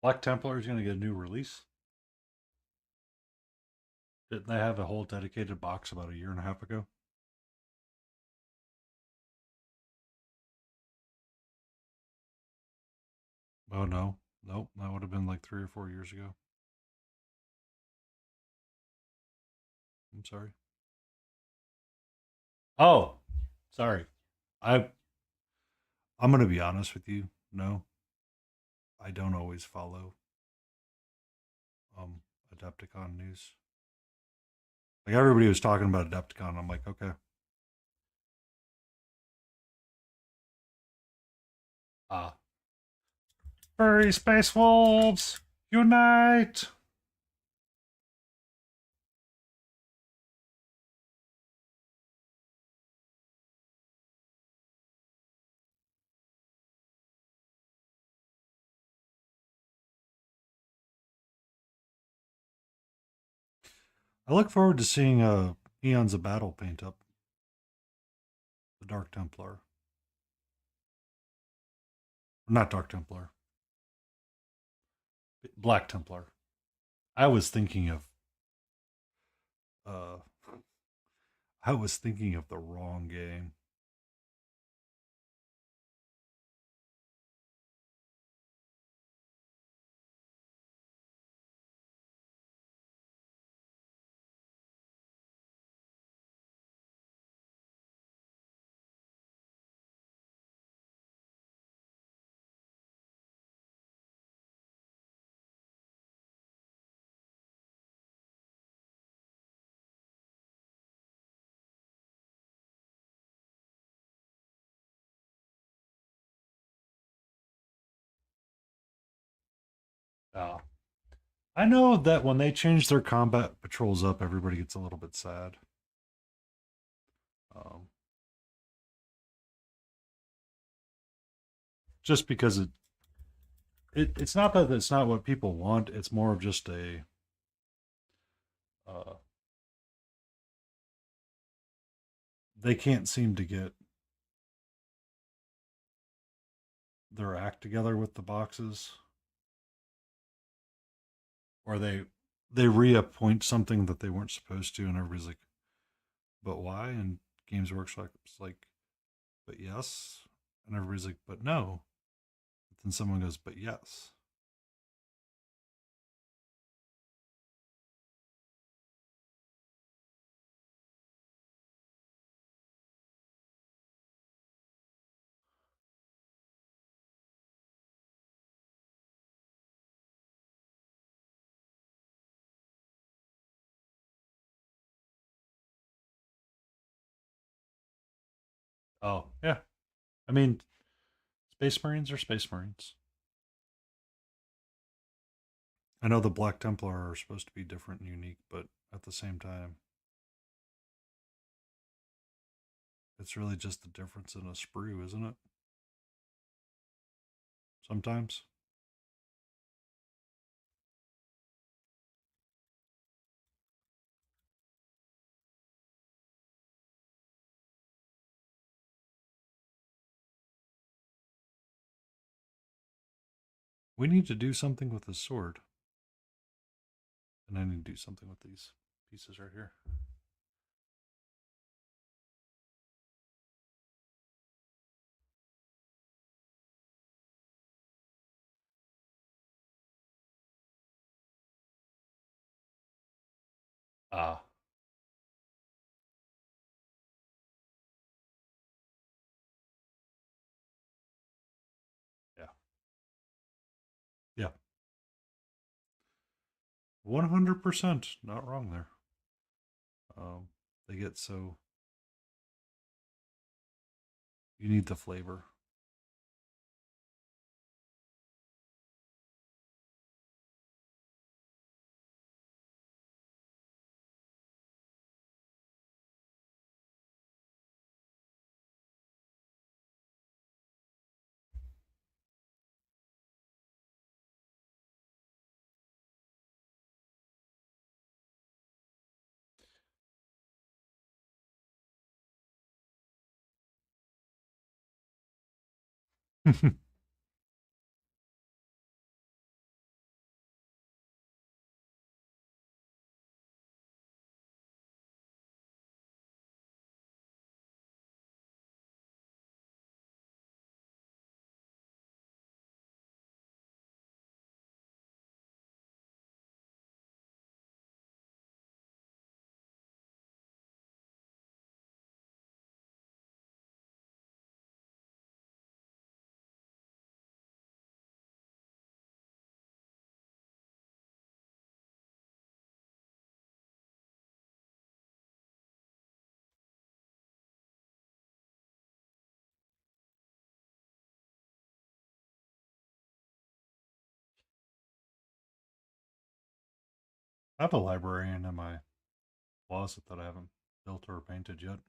Black Templar is going to get a new release. Didn't they have a whole dedicated box about a year and a half ago? Oh no, nope, that would have been like 3 or 4 years ago. I'm sorry. Oh, sorry. I I'm gonna be honest with you. No, I don't always follow um Adepticon news. Like everybody was talking about Adepticon. I'm like, okay. Ah, furry space wolves, unite! I look forward to seeing Eons of Battle paint up the Dark Templar. Not Dark Templar, Black Templar. I was thinking of uh I was thinking of the wrong game. Oh. I know that when they change their combat patrols up, everybody gets a little bit sad. Um, just because it's not that it's not what people want. It's more of just a uh, they can't seem to get their act together with the boxes, or they reappoint something that they weren't supposed to, and everybody's like, "But why?" And Games Workshop's like, "But yes," and everybody's like, "But no." But then someone goes, "But yes." Oh yeah, I mean, Space Marines are Space Marines. I know the Black Templar are supposed to be different and unique, but at the same time, it's really just the difference in a sprue, isn't it? Sometimes. We need to do something with the sword. And I need to do something with these pieces right here. Ah, yeah. Yeah. 100% not wrong there. Um, they get so, you need the flavor. I have a librarian in my closet that I haven't built or painted yet.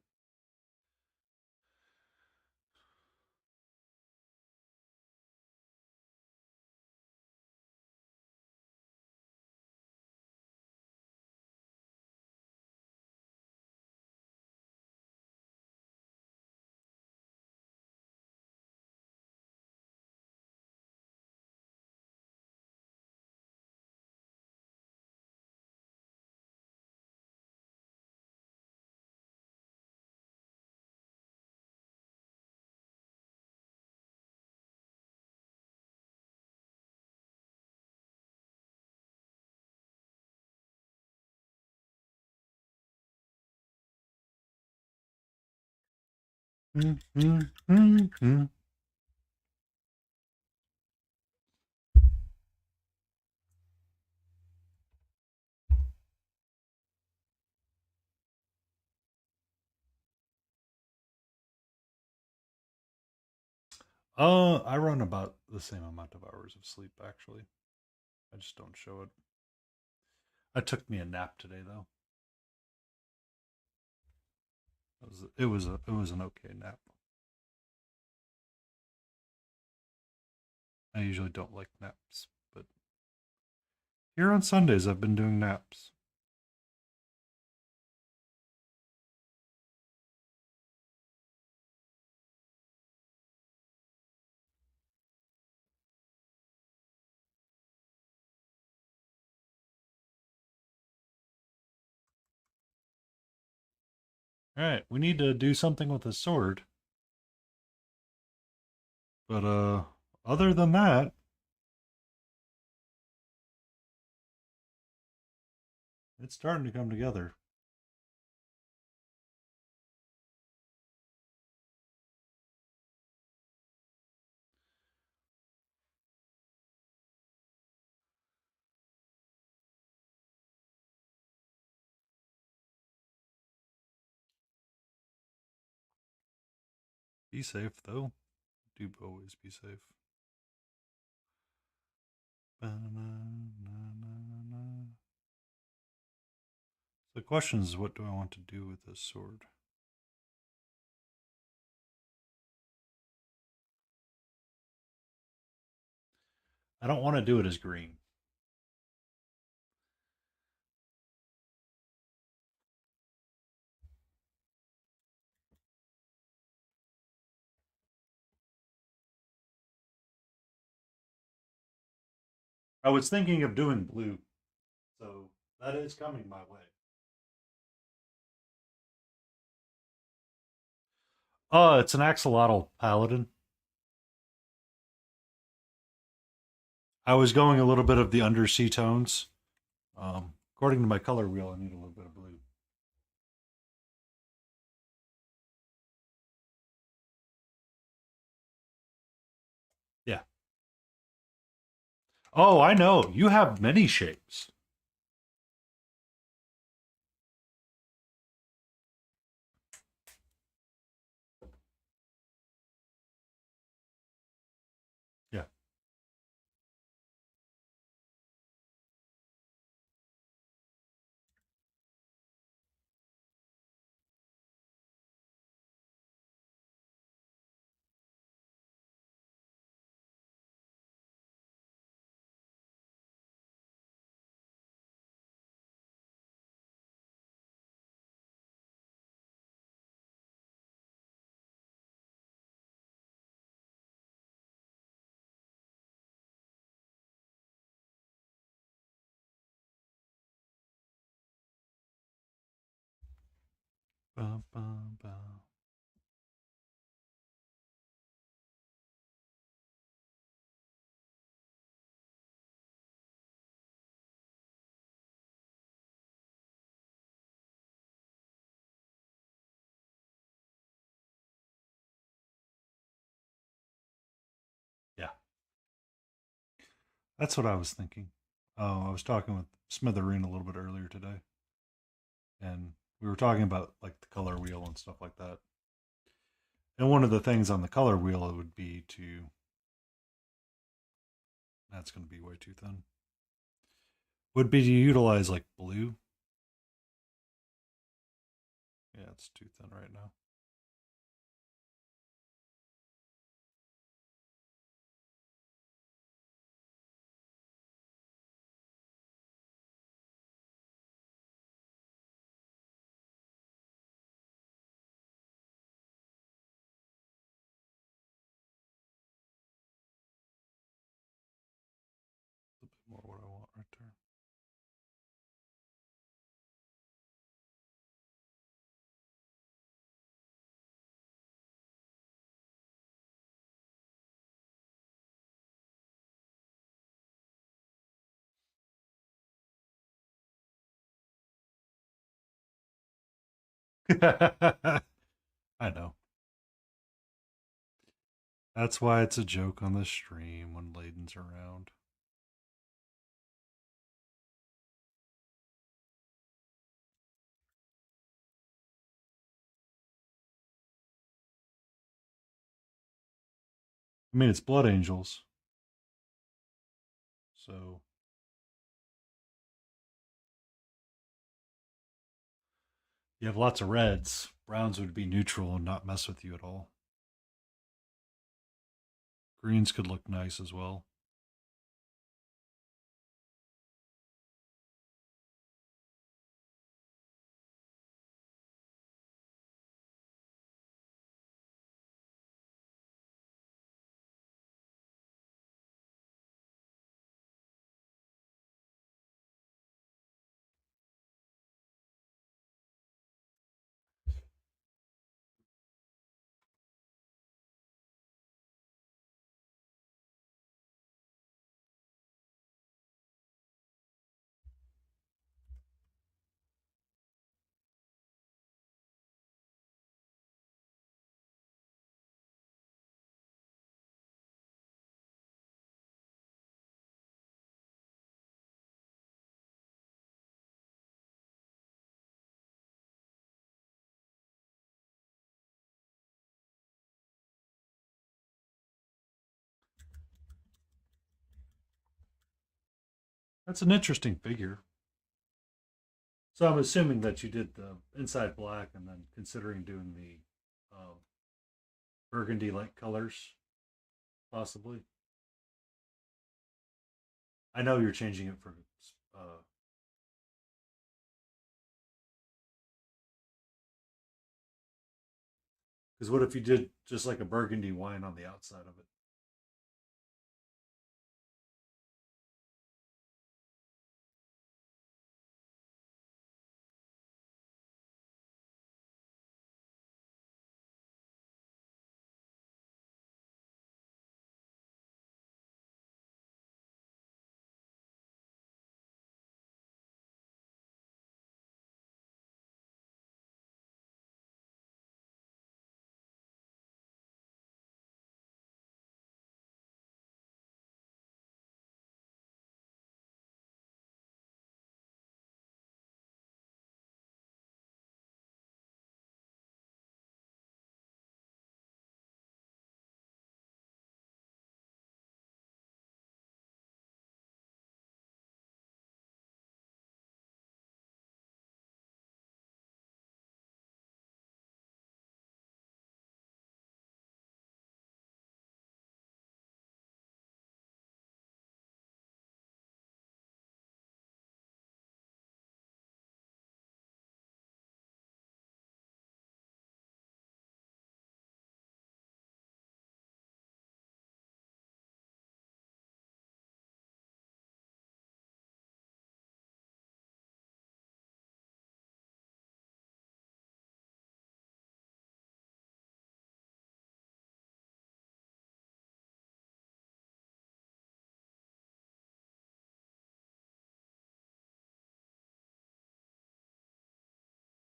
I run about the same amount of hours of sleep actually. I just don't show it. I took me a nap today though. It was an okay nap. I usually don't like naps, but here on Sundays I've been doing naps. All right, we need to do something with the sword. But other than that, it's starting to come together. Be safe though. Do always be safe. The question is, what do I want to do with this sword? I don't want to do it as green. I was thinking of doing blue, so that is coming my way. It's an axolotl paladin. I was going a little bit of the undersea tones. According to my color wheel, I need a little bit of blue. Yeah. Oh, I know. You have many shapes. Yeah. Bum, bum, bum. Yeah. That's what I was thinking. Oh, I was talking with Smithereen a little bit earlier today, and we were talking about like the color wheel and stuff like that. And one of the things on the color wheel would be to. That's going to be way too thin. Would be to utilize like blue. Yeah, it's too thin right now. A bit more what I want right there. I know. That's why it's a joke on the stream when Layden's around. I mean, it's Blood Angels. So you have lots of reds. Browns would be neutral and not mess with you at all. Greens could look nice as well. That's an interesting figure. So I'm assuming that you did the inside black and then considering doing the burgundy like colors, possibly. I know you're changing it for. Because what if you did just like a burgundy wine on the outside of it?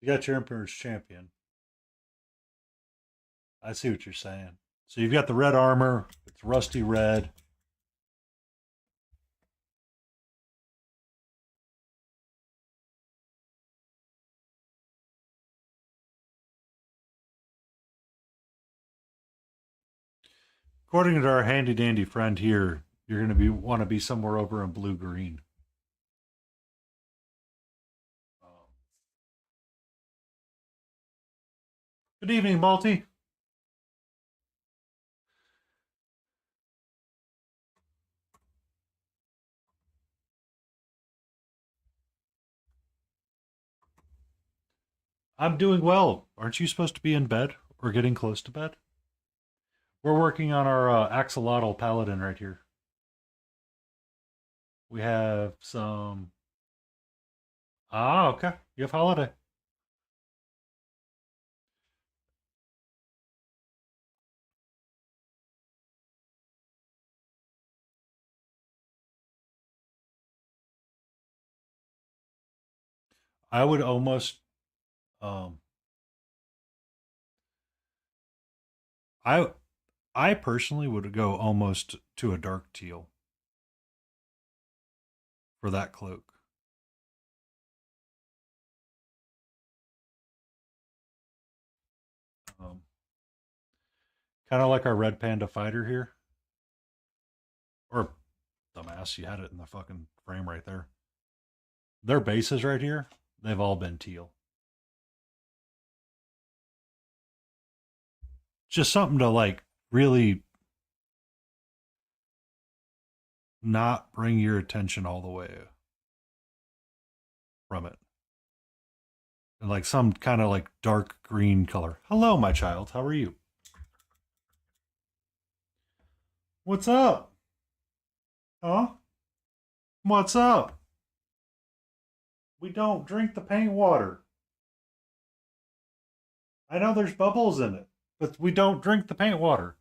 You got your Emperor's Champion. I see what you're saying. So you've got the red armor. It's rusty red. According to our handy dandy friend here, you're going to be want to be somewhere over in blue green. Good evening, Malty. I'm doing well. Aren't you supposed to be in bed or getting close to bed? We're working on our axolotl paladin right here. We have some. Ah, okay. You have holiday. I would almost. Um, I I personally would go almost to a dark teal for that cloak. Um, Kind of like our red panda fighter here, or dumbass, you had it in the fucking frame right there. Their bases right here, they've all been teal. Just something to like really not bring your attention all the way from it. And like some kind of like dark green color. Hello, my child. How are you? What's up? Huh? What's up? We don't drink the paint water. I know there's bubbles in it, but we don't drink the paint water.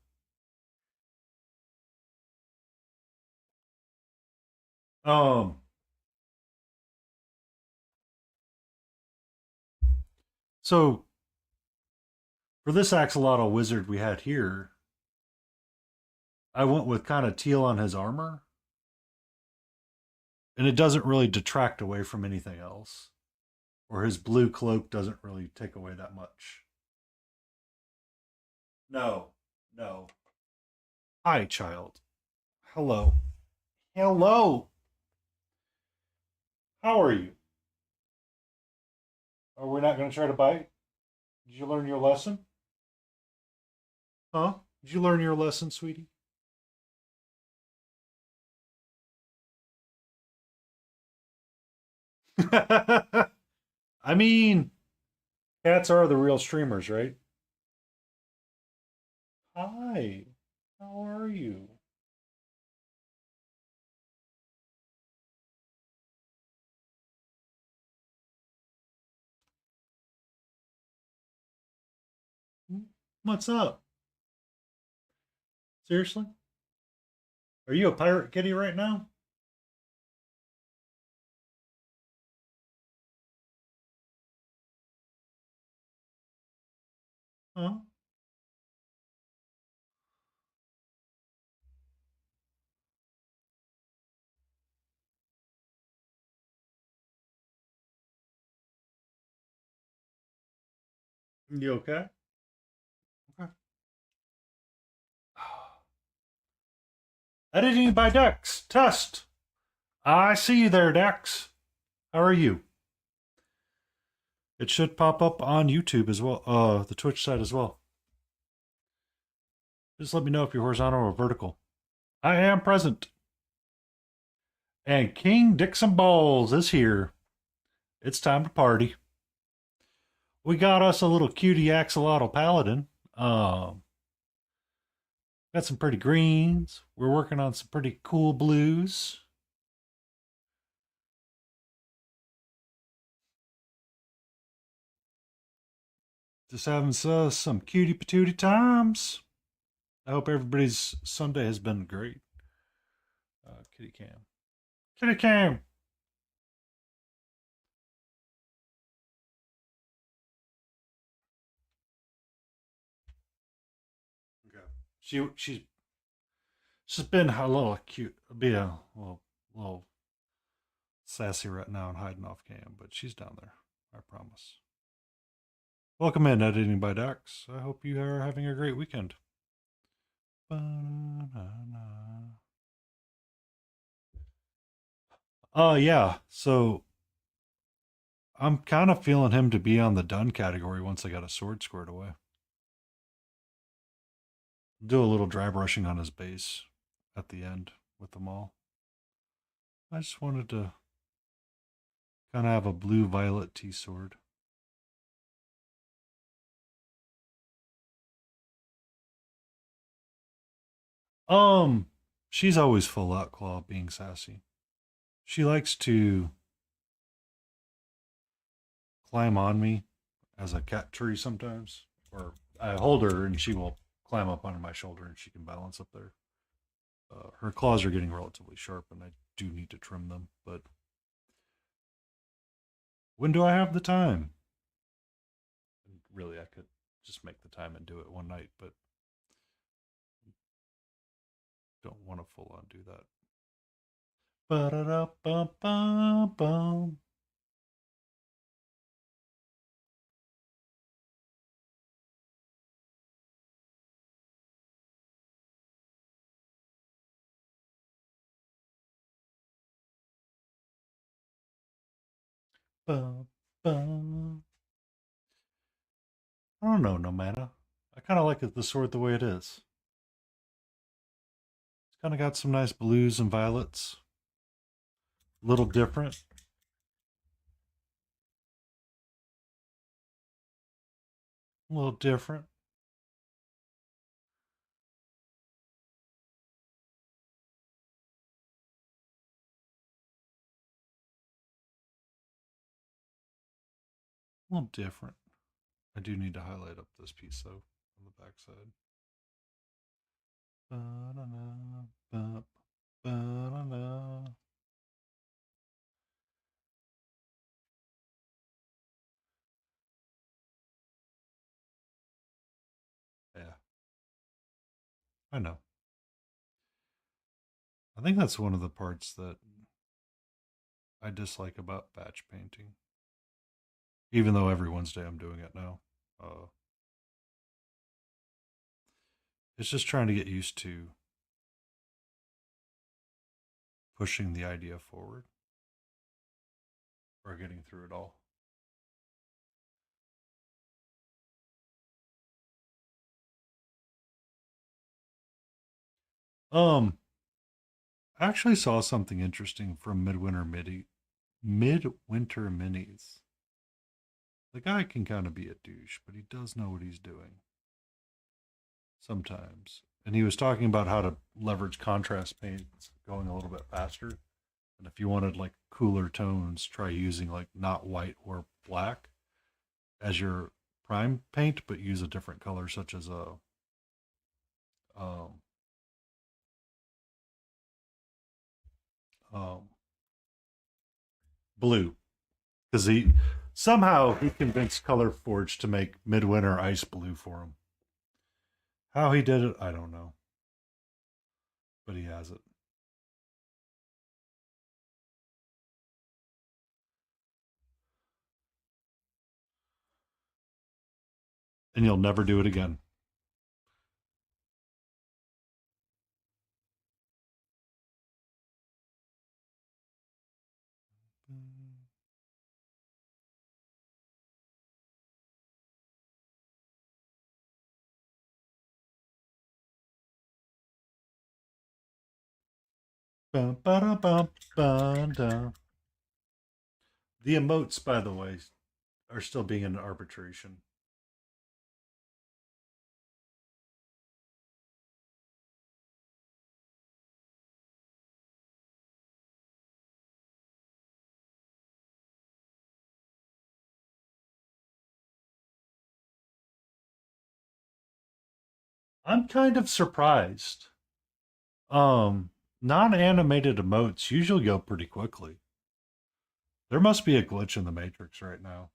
Um, so for this axolotl wizard we had here, I went with kind of teal on his armor, and it doesn't really detract away from anything else. Or his blue cloak doesn't really take away that much. No, no. Hi, child. Hello. Hello. How are you? Are we not going to try to bite? Did you learn your lesson? Huh? Did you learn your lesson, sweetie? I mean, cats are the real streamers, right? Hi. How are you? What's up? Seriously? Are you a pirate kitty right now? Huh? You okay? Okay. Editing by Dex. Test. I see you there, Dex. How are you? It should pop up on YouTube as well, the Twitch side as well. Just let me know if you're horizontal or vertical. I am present. And King Dixon Balls is here. It's time to party. We got us a little cutie axolotl paladin. Got some pretty greens. We're working on some pretty cool blues. Just having some cutie patootie times. I hope everybody's Sunday has been great. Kitty cam. Kitty cam. Okay. She's been a little cute, be a little sassy right now and hiding off cam, but she's down there. I promise. Welcome in, Editing by Dax. I hope you are having a great weekend. Yeah. So I'm kind of feeling him to be on the done category once I got a sword squared away. Do a little dry brushing on his base at the end with them all. I just wanted to kind of have a blue-violet tea sword. She's always full out claw, being sassy. She likes to climb on me as a cat tree sometimes, or I hold her and she will climb up onto my shoulder and she can balance up there. Her claws are getting relatively sharp, and I do need to trim them. But when do I have the time? Really, I could just make the time and do it one night, but don't want to full on do that. Ba-da-da-bum-bum-bum. Bum, bum. I don't know, no matter. I kind of like the sword the way it is. It's kind of got some nice blues and violets. A little different. A little different. A little different. I do need to highlight up this piece though on the back side. Ba-da-da, ba-da-da. Yeah, I know. I think that's one of the parts that I dislike about batch painting. Even though every Wednesday I'm doing it now. Uh, it's just trying to get used to pushing the idea forward or getting through it all. Um, I actually saw something interesting from Midwinter Minis. The guy can kind of be a douche, but he does know what he's doing sometimes. And he was talking about how to leverage contrast paints going a little bit faster. And if you wanted like cooler tones, try using like not white or black as your prime paint, but use a different color, such as a um, um, blue. Because he convinced Color Forge to make Midwinter Ice Blue for him. How he did it, I don't know, but he has it. And you'll never do it again. Bum, ba-da, bum, ba-da. The emotes, by the way, are still being an arbitration. I'm kind of surprised. Non-animated emotes usually go pretty quickly. There must be a glitch in the matrix right now.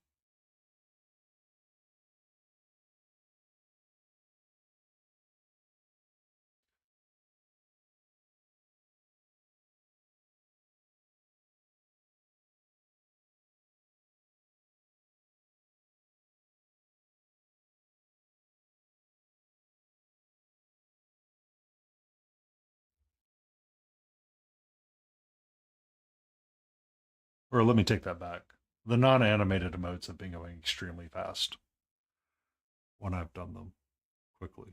Or let me take that back. The non-animated emotes have been going extremely fast when I've done them quickly.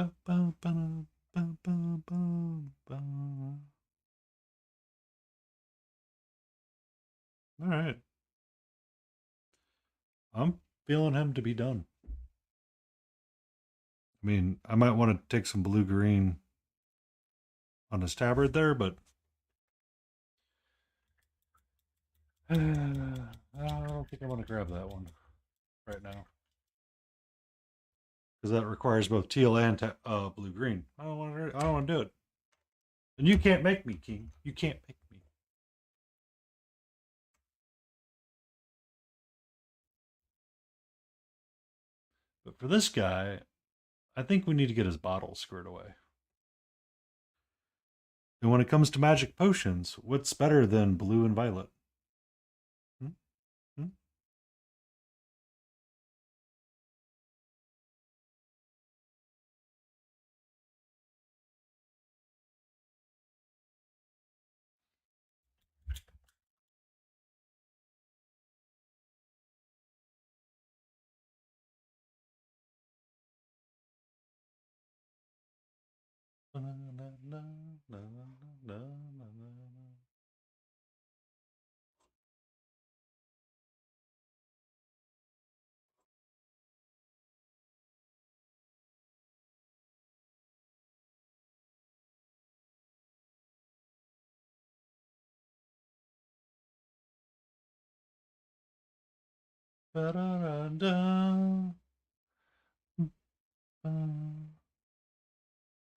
All right. I'm feeling him to be done. I mean, I might want to take some blue green on his tabard there, but I don't think I want to grab that one right now because that requires both teal and blue green. I don't want to. I don't want to do it. And you can't make me, King. You can't make me. But for this guy, I think we need to get his bottle squared away. And when it comes to magic potions, what's better than blue and violet? Hmm? Hmm?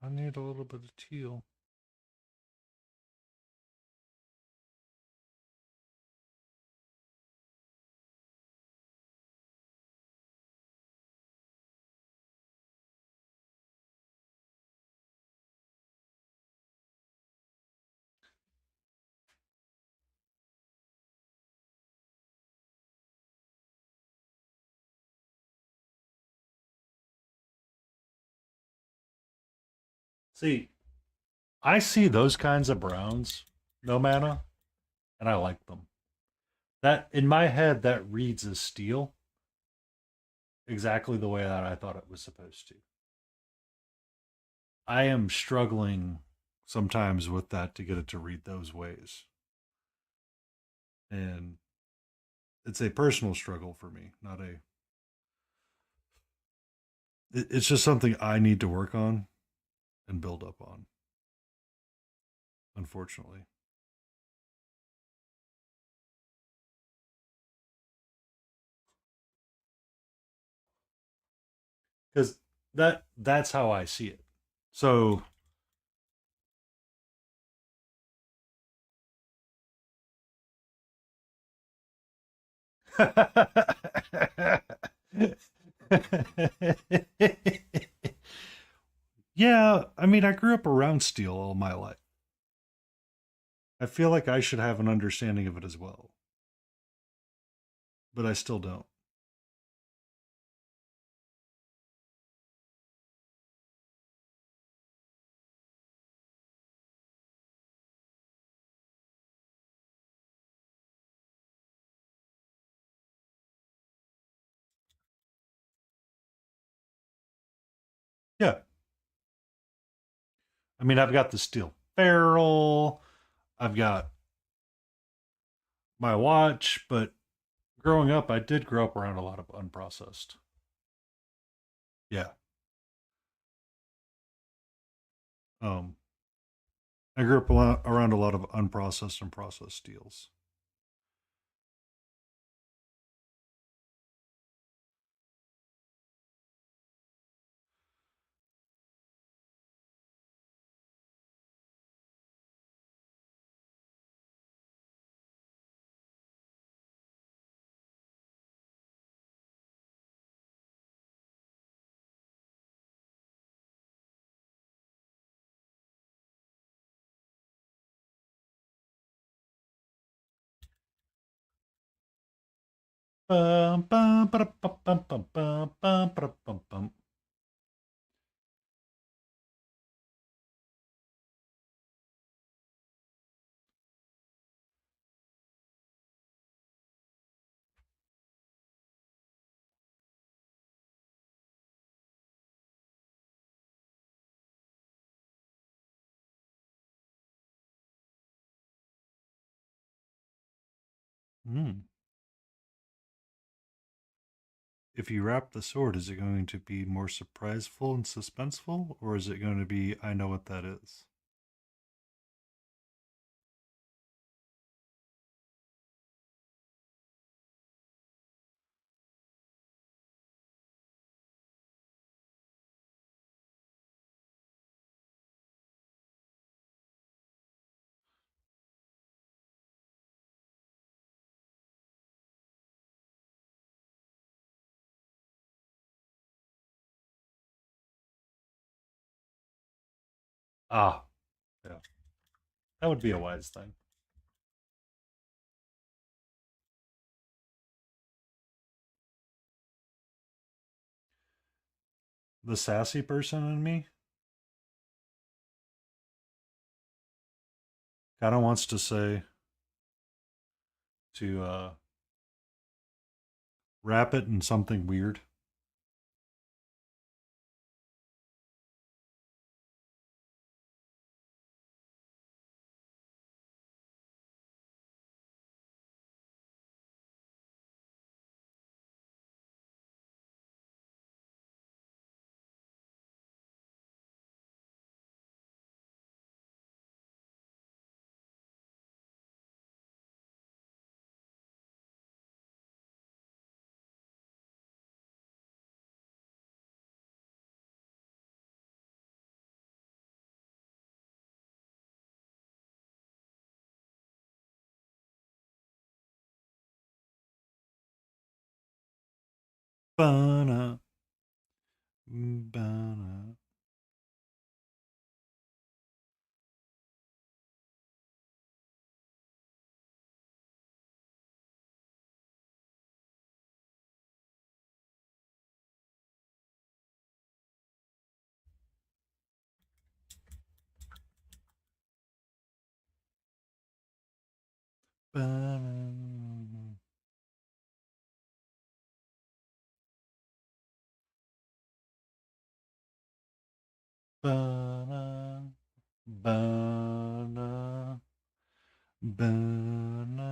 I need a little bit of teal. See, I see those kinds of browns, no mana, and I like them. That in my head, that reads as steel, exactly the way that I thought it was supposed to. I am struggling sometimes with that to get it to read those ways, and it's a personal struggle for me, not a. It's just something I need to work on and build up on. Unfortunately, because that's how I see it. So yeah, I mean, I grew up around steel all my life. I feel like I should have an understanding of it as well, but I still don't. Yeah, I mean, I've got the steel barrel, I've got my watch, but growing up, I did grow up around a lot of unprocessed. Yeah. Um, I grew up around a lot of unprocessed and processed steels. Bum, bum, ba bum, bum, bum, bum, bum, bum, bum. Mm. If you wrap the sword, is it going to be more surpriseful and suspenseful, or is it going to be, I know what that is? Ah, yeah. That would be a wise thing. The sassy person in me kind of wants to say to wrap it in something weird. Ba-na, ba-na, ba-na, ba-na, ba-na, ba-na.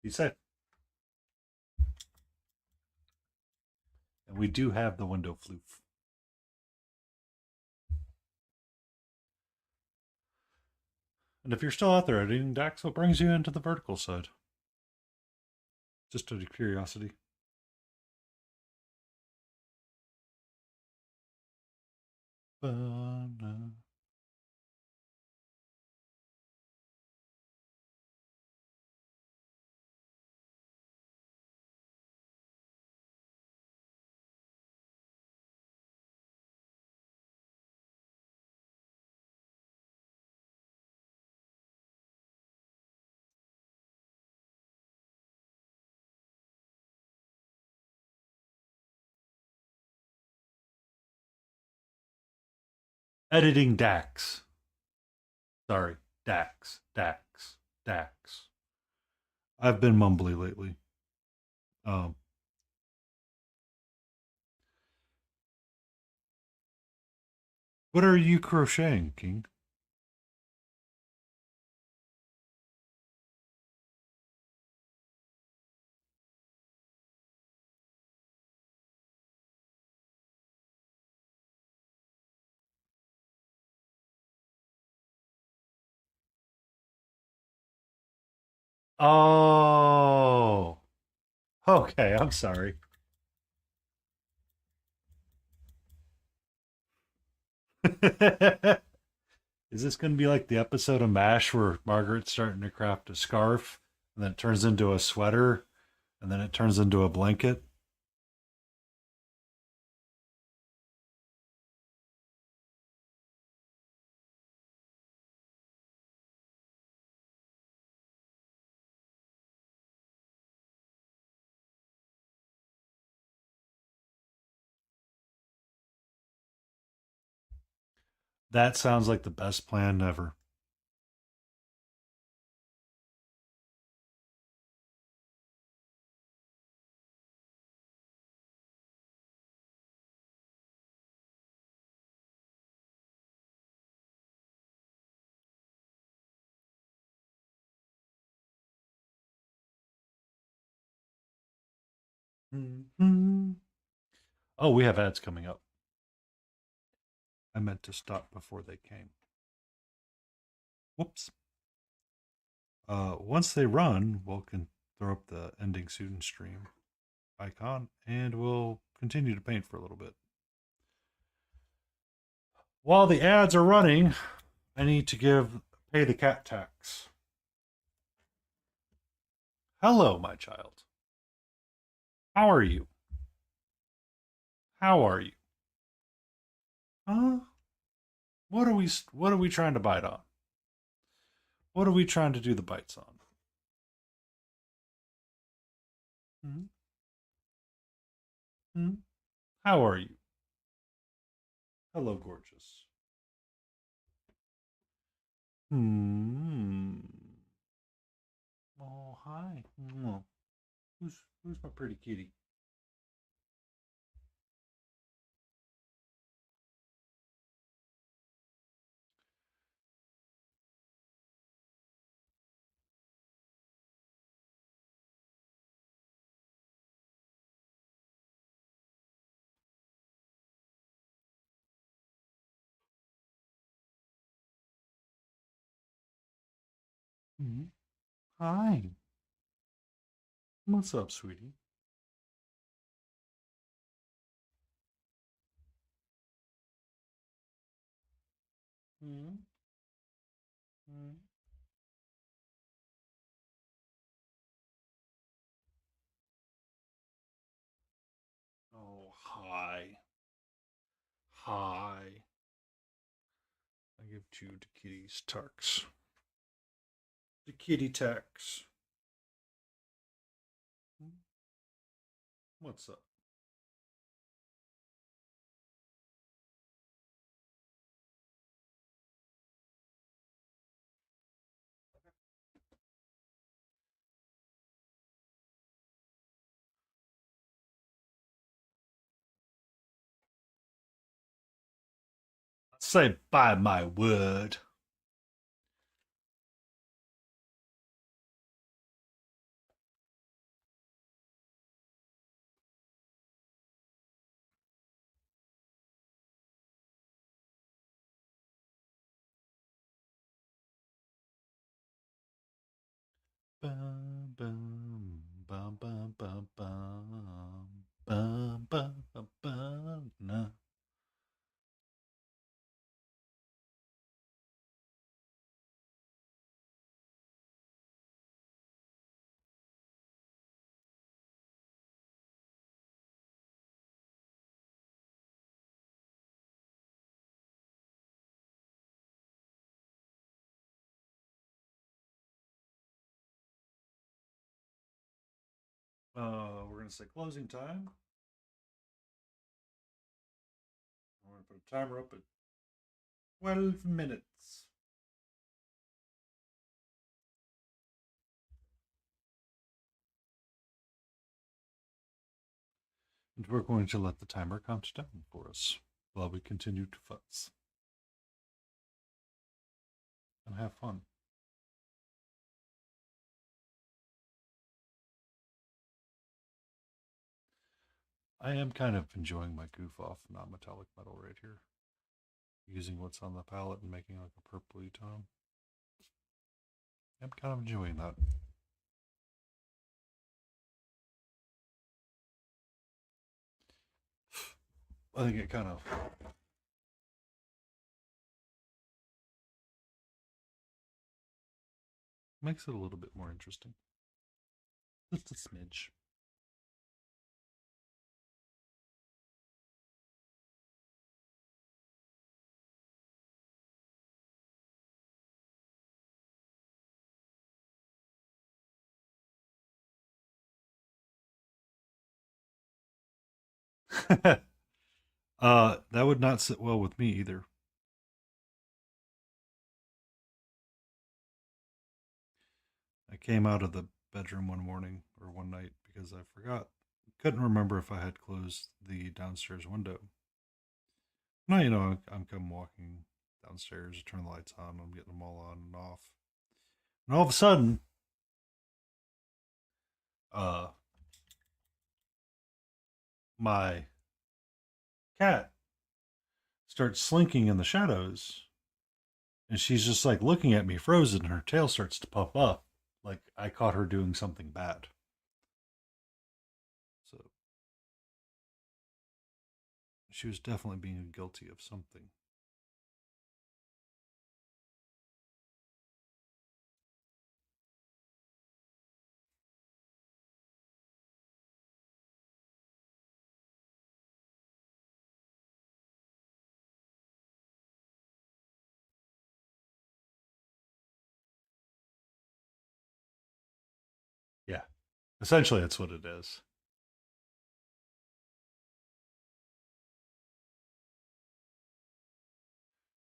He said, and we do have the window floof. And if you're still out there editing, Dax, what brings you into the vertical side? Just out of curiosity. Ba-na. Editing Dax. Sorry, Dax, Dax, Dax. I've been mumbly lately. Um, what are you crocheting, King? Oh, okay. I'm sorry. Is this going to be like the episode of MASH where Margaret's starting to craft a scarf and then it turns into a sweater and then it turns into a blanket? That sounds like the best plan ever. Mm-hmm. Oh, we have ads coming up. I meant to stop before they came. Whoops. Once they run, we'll throw up the ending student stream icon and we'll continue to paint for a little bit. While the ads are running, I need to pay the cat tax. Hello, my child. How are you? How are you? Huh? What are we trying to bite on? What are we trying to do the bites on? Hmm? Hmm? How are you? Hello, gorgeous. Hmm. Oh, hi. Who's my pretty kitty? Hmm. Hi. What's up, sweetie? Hmm. Hmm. Oh, hi. Hi. I give two to kitty's tucks. The kitty tax. Hmm? What's up? Say by my word. Bum, bum, bum, bum, bum, bum, bum, bum, bum, bum, nah. We're gonna say closing time. We're gonna put a timer up at 12 minutes. And we're going to let the timer count down for us while we continue to fuzz and have fun. I am kind of enjoying my goof off non-metallic metal right here. Using what's on the palette and making like a purpley tone. I'm kind of enjoying that. I think it kind of Makes it a little bit more interesting. Just a smidge. That would not sit well with me either. I came out of the bedroom one morning or one night because I forgot. Couldn't remember if I had closed the downstairs window. Now, I'm come walking downstairs, turn the lights on, I'm getting them all on and off. And all of a sudden, uh, my cat starts slinking in the shadows. And she's just like looking at me frozen, and her tail starts to puff up. Like I caught her doing something bad. So she was definitely being guilty of something. Yeah. Essentially, that's what it is.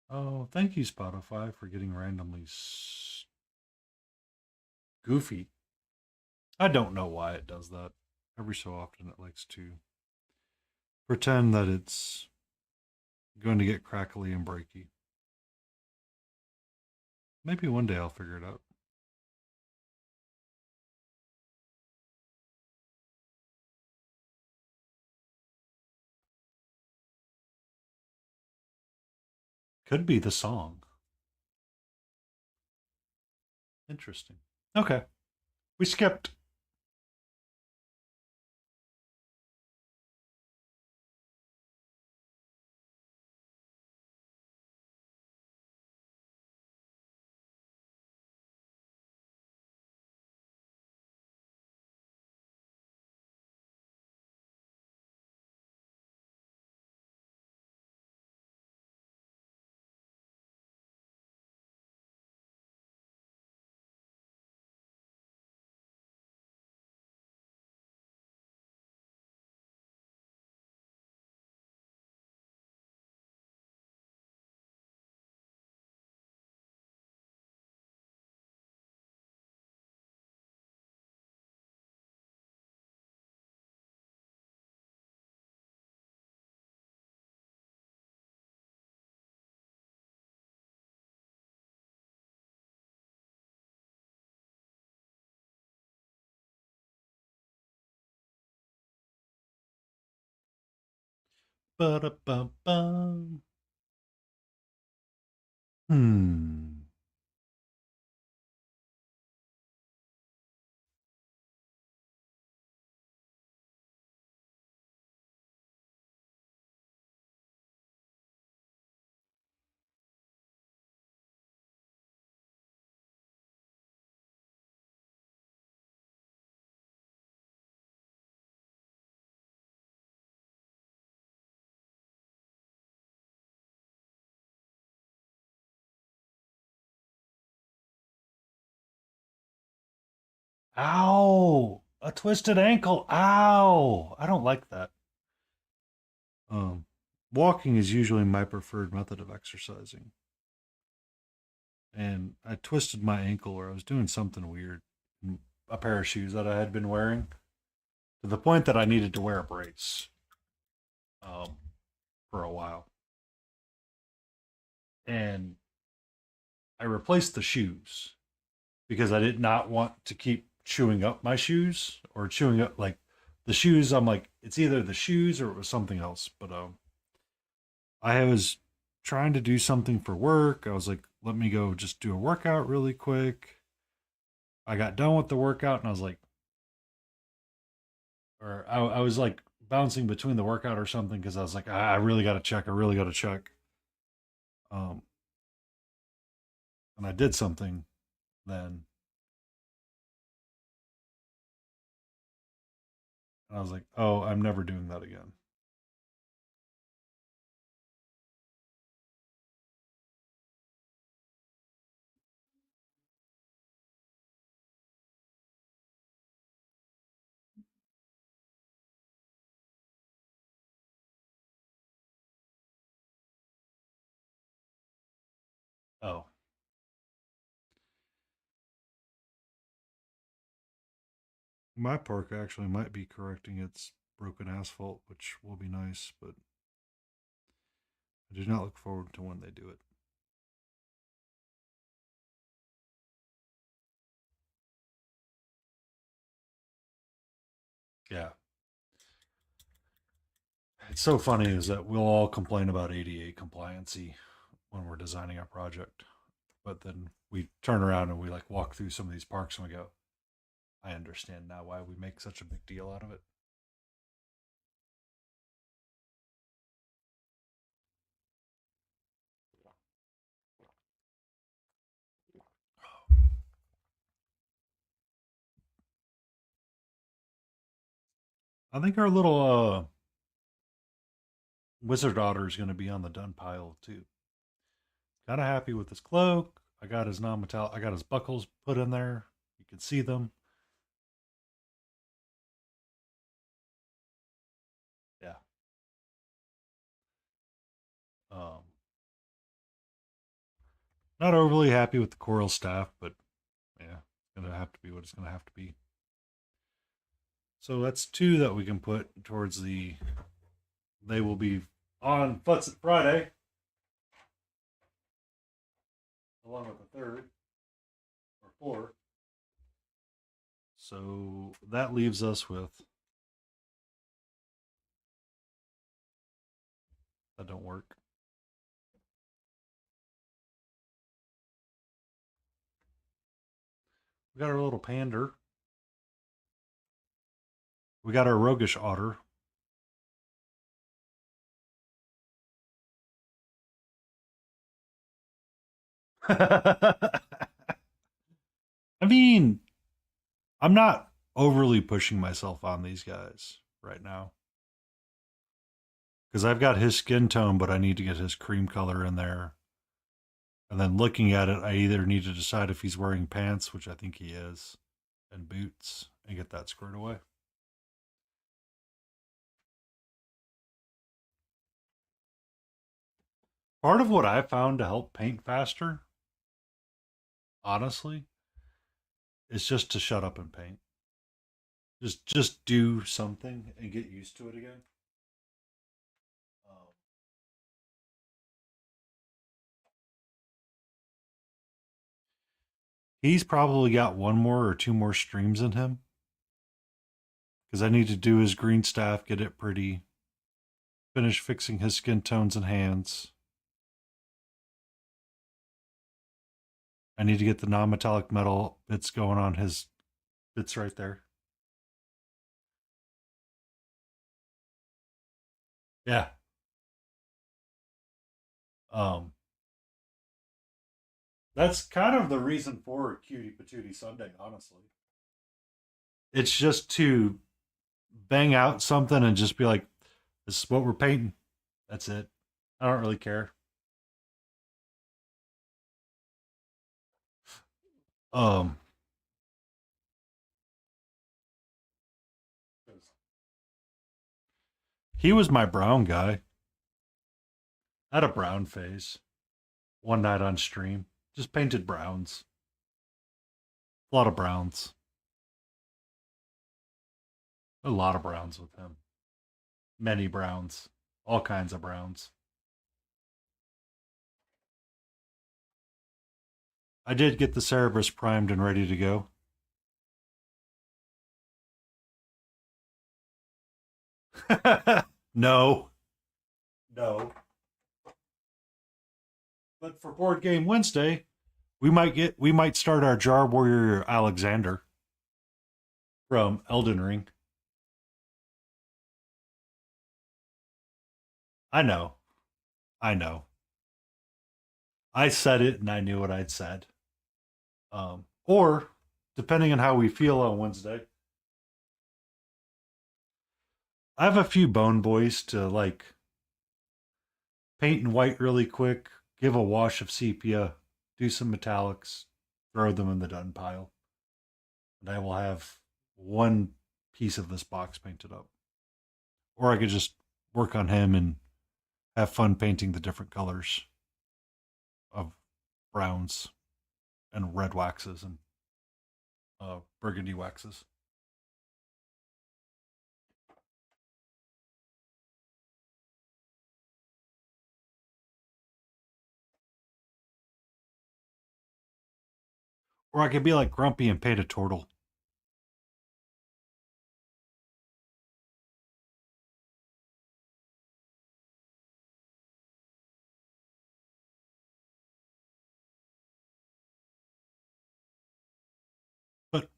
Oh, thank you, Spotify, for getting randomly goofy. I don't know why it does that. Every so often, it likes to pretend that it's going to get crackly and breaky. Maybe one day I'll figure it out. Could be the song. Interesting. Okay. We skipped. Ba-da-bum-bum. Hmm. Ow! A twisted ankle. Ow! I don't like that. Um, Walking is usually my preferred method of exercising, and I twisted my ankle or I was doing something weird. A pair of shoes that I had been wearing to the point that I needed to wear a brace um, for a while, and I replaced the shoes because I did not want to keep chewing up my shoes or chewing up like the shoes. I'm like, it's either the shoes or it was something else. But I was trying to do something for work. I was like, let me go just do a workout really quick. I got done with the workout and I was like, I was like bouncing between the workout or something because I was like, I really got to check. I really got to check. Um, and I did something then. And I was like, oh, I'm never doing that again. Oh, my park actually might be correcting its broken asphalt, which will be nice, but I do not look forward to when they do it. Yeah. It's so funny is that we'll all complain about ADA compliancy when we're designing a project, but then we turn around and we like walk through some of these parks and we go, I understand now why we make such a big deal out of it. I think our little wizard otter is going to be on the done pile too. Kind of happy with his cloak. I got his non-metallic. I got his buckles put in there. You can see them. Yeah. Um, Not overly happy with the coral staff, but yeah, it's gonna have to be what it's gonna have to be. So that's two that we can put towards the. They will be on Futz Friday, along with the third or fourth. So that leaves us with that don't work. We got our little pander. We got our roguish otter. I mean, I'm not overly pushing myself on these guys right now because I've got his skin tone, but I need to get his cream color in there. And then looking at it, I either need to decide if he's wearing pants, which I think he is, and boots, and get that squared away. Part of what I found to help paint faster, honestly, is just to shut up and paint. Just do something and get used to it again. Um, he's probably got one more or two more streams in him because I need to do his green staff, get it pretty, finish fixing his skin tones and hands. I need to get the non-metallic metal bits going on his bits right there. Yeah. Um, that's kind of the reason for Cutie Patootie Sunday, honestly. It's just to bang out something and just be like, this is what we're painting. That's it. I don't really care. Um, he was my brown guy. I had a brown phase one night on stream. Just painted browns. A lot of browns. A lot of browns with him. Many browns. All kinds of browns. I did get the Cerebrus primed and ready to go. No. No. But for Board Game Wednesday, we might start our Jar Warrior Alexander from Elden Ring. I know. I know. I said it and I knew what I'd said. Or depending on how we feel on Wednesday, I have a few bone boys to like paint in white really quick, give a wash of sepia, do some metallics, throw them in the done pile, and I will have one piece of this box painted up. Or I could just work on him and have fun painting the different colors of browns and red waxes and burgundy waxes. Or I could be like Grumpy and paint a turtle. But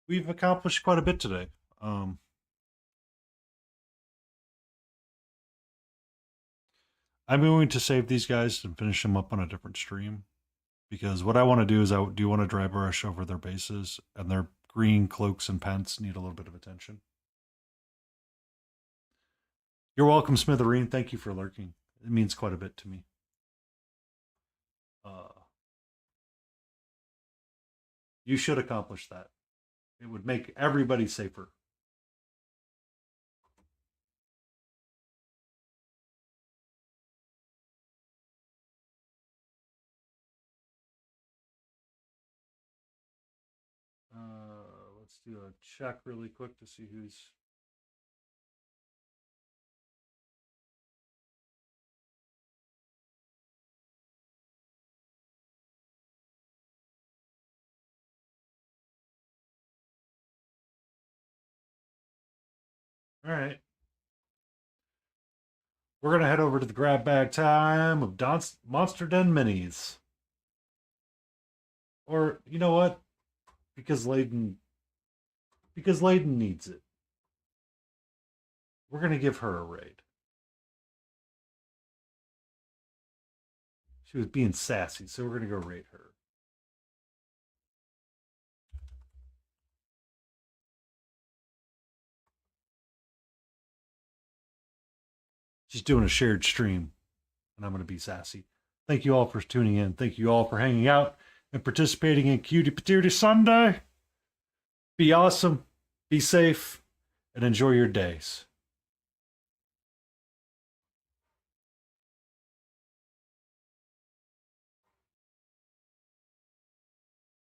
we've accomplished quite a bit today. Um, I'm going to save these guys and finish them up on a different stream because what I want to do is I do want to dry brush over their bases, and their green cloaks and pants need a little bit of attention. You're welcome, Smithereen. Thank you for lurking. It means quite a bit to me. Uh, you should accomplish that. It would make everybody safer. Let's do a check really quick to see who's. All right. We're going to head over to the grab bag time of Monster Den Minis. Or, you know what? Because Layden needs it. We're going to give her a raid. She was being sassy, so we're going to go raid her. She's doing a shared stream, and I'm going to be sassy. Thank you all for tuning in. Thank you all for hanging out and participating in Cutie Patootie Sunday. Be awesome, be safe, and enjoy your days.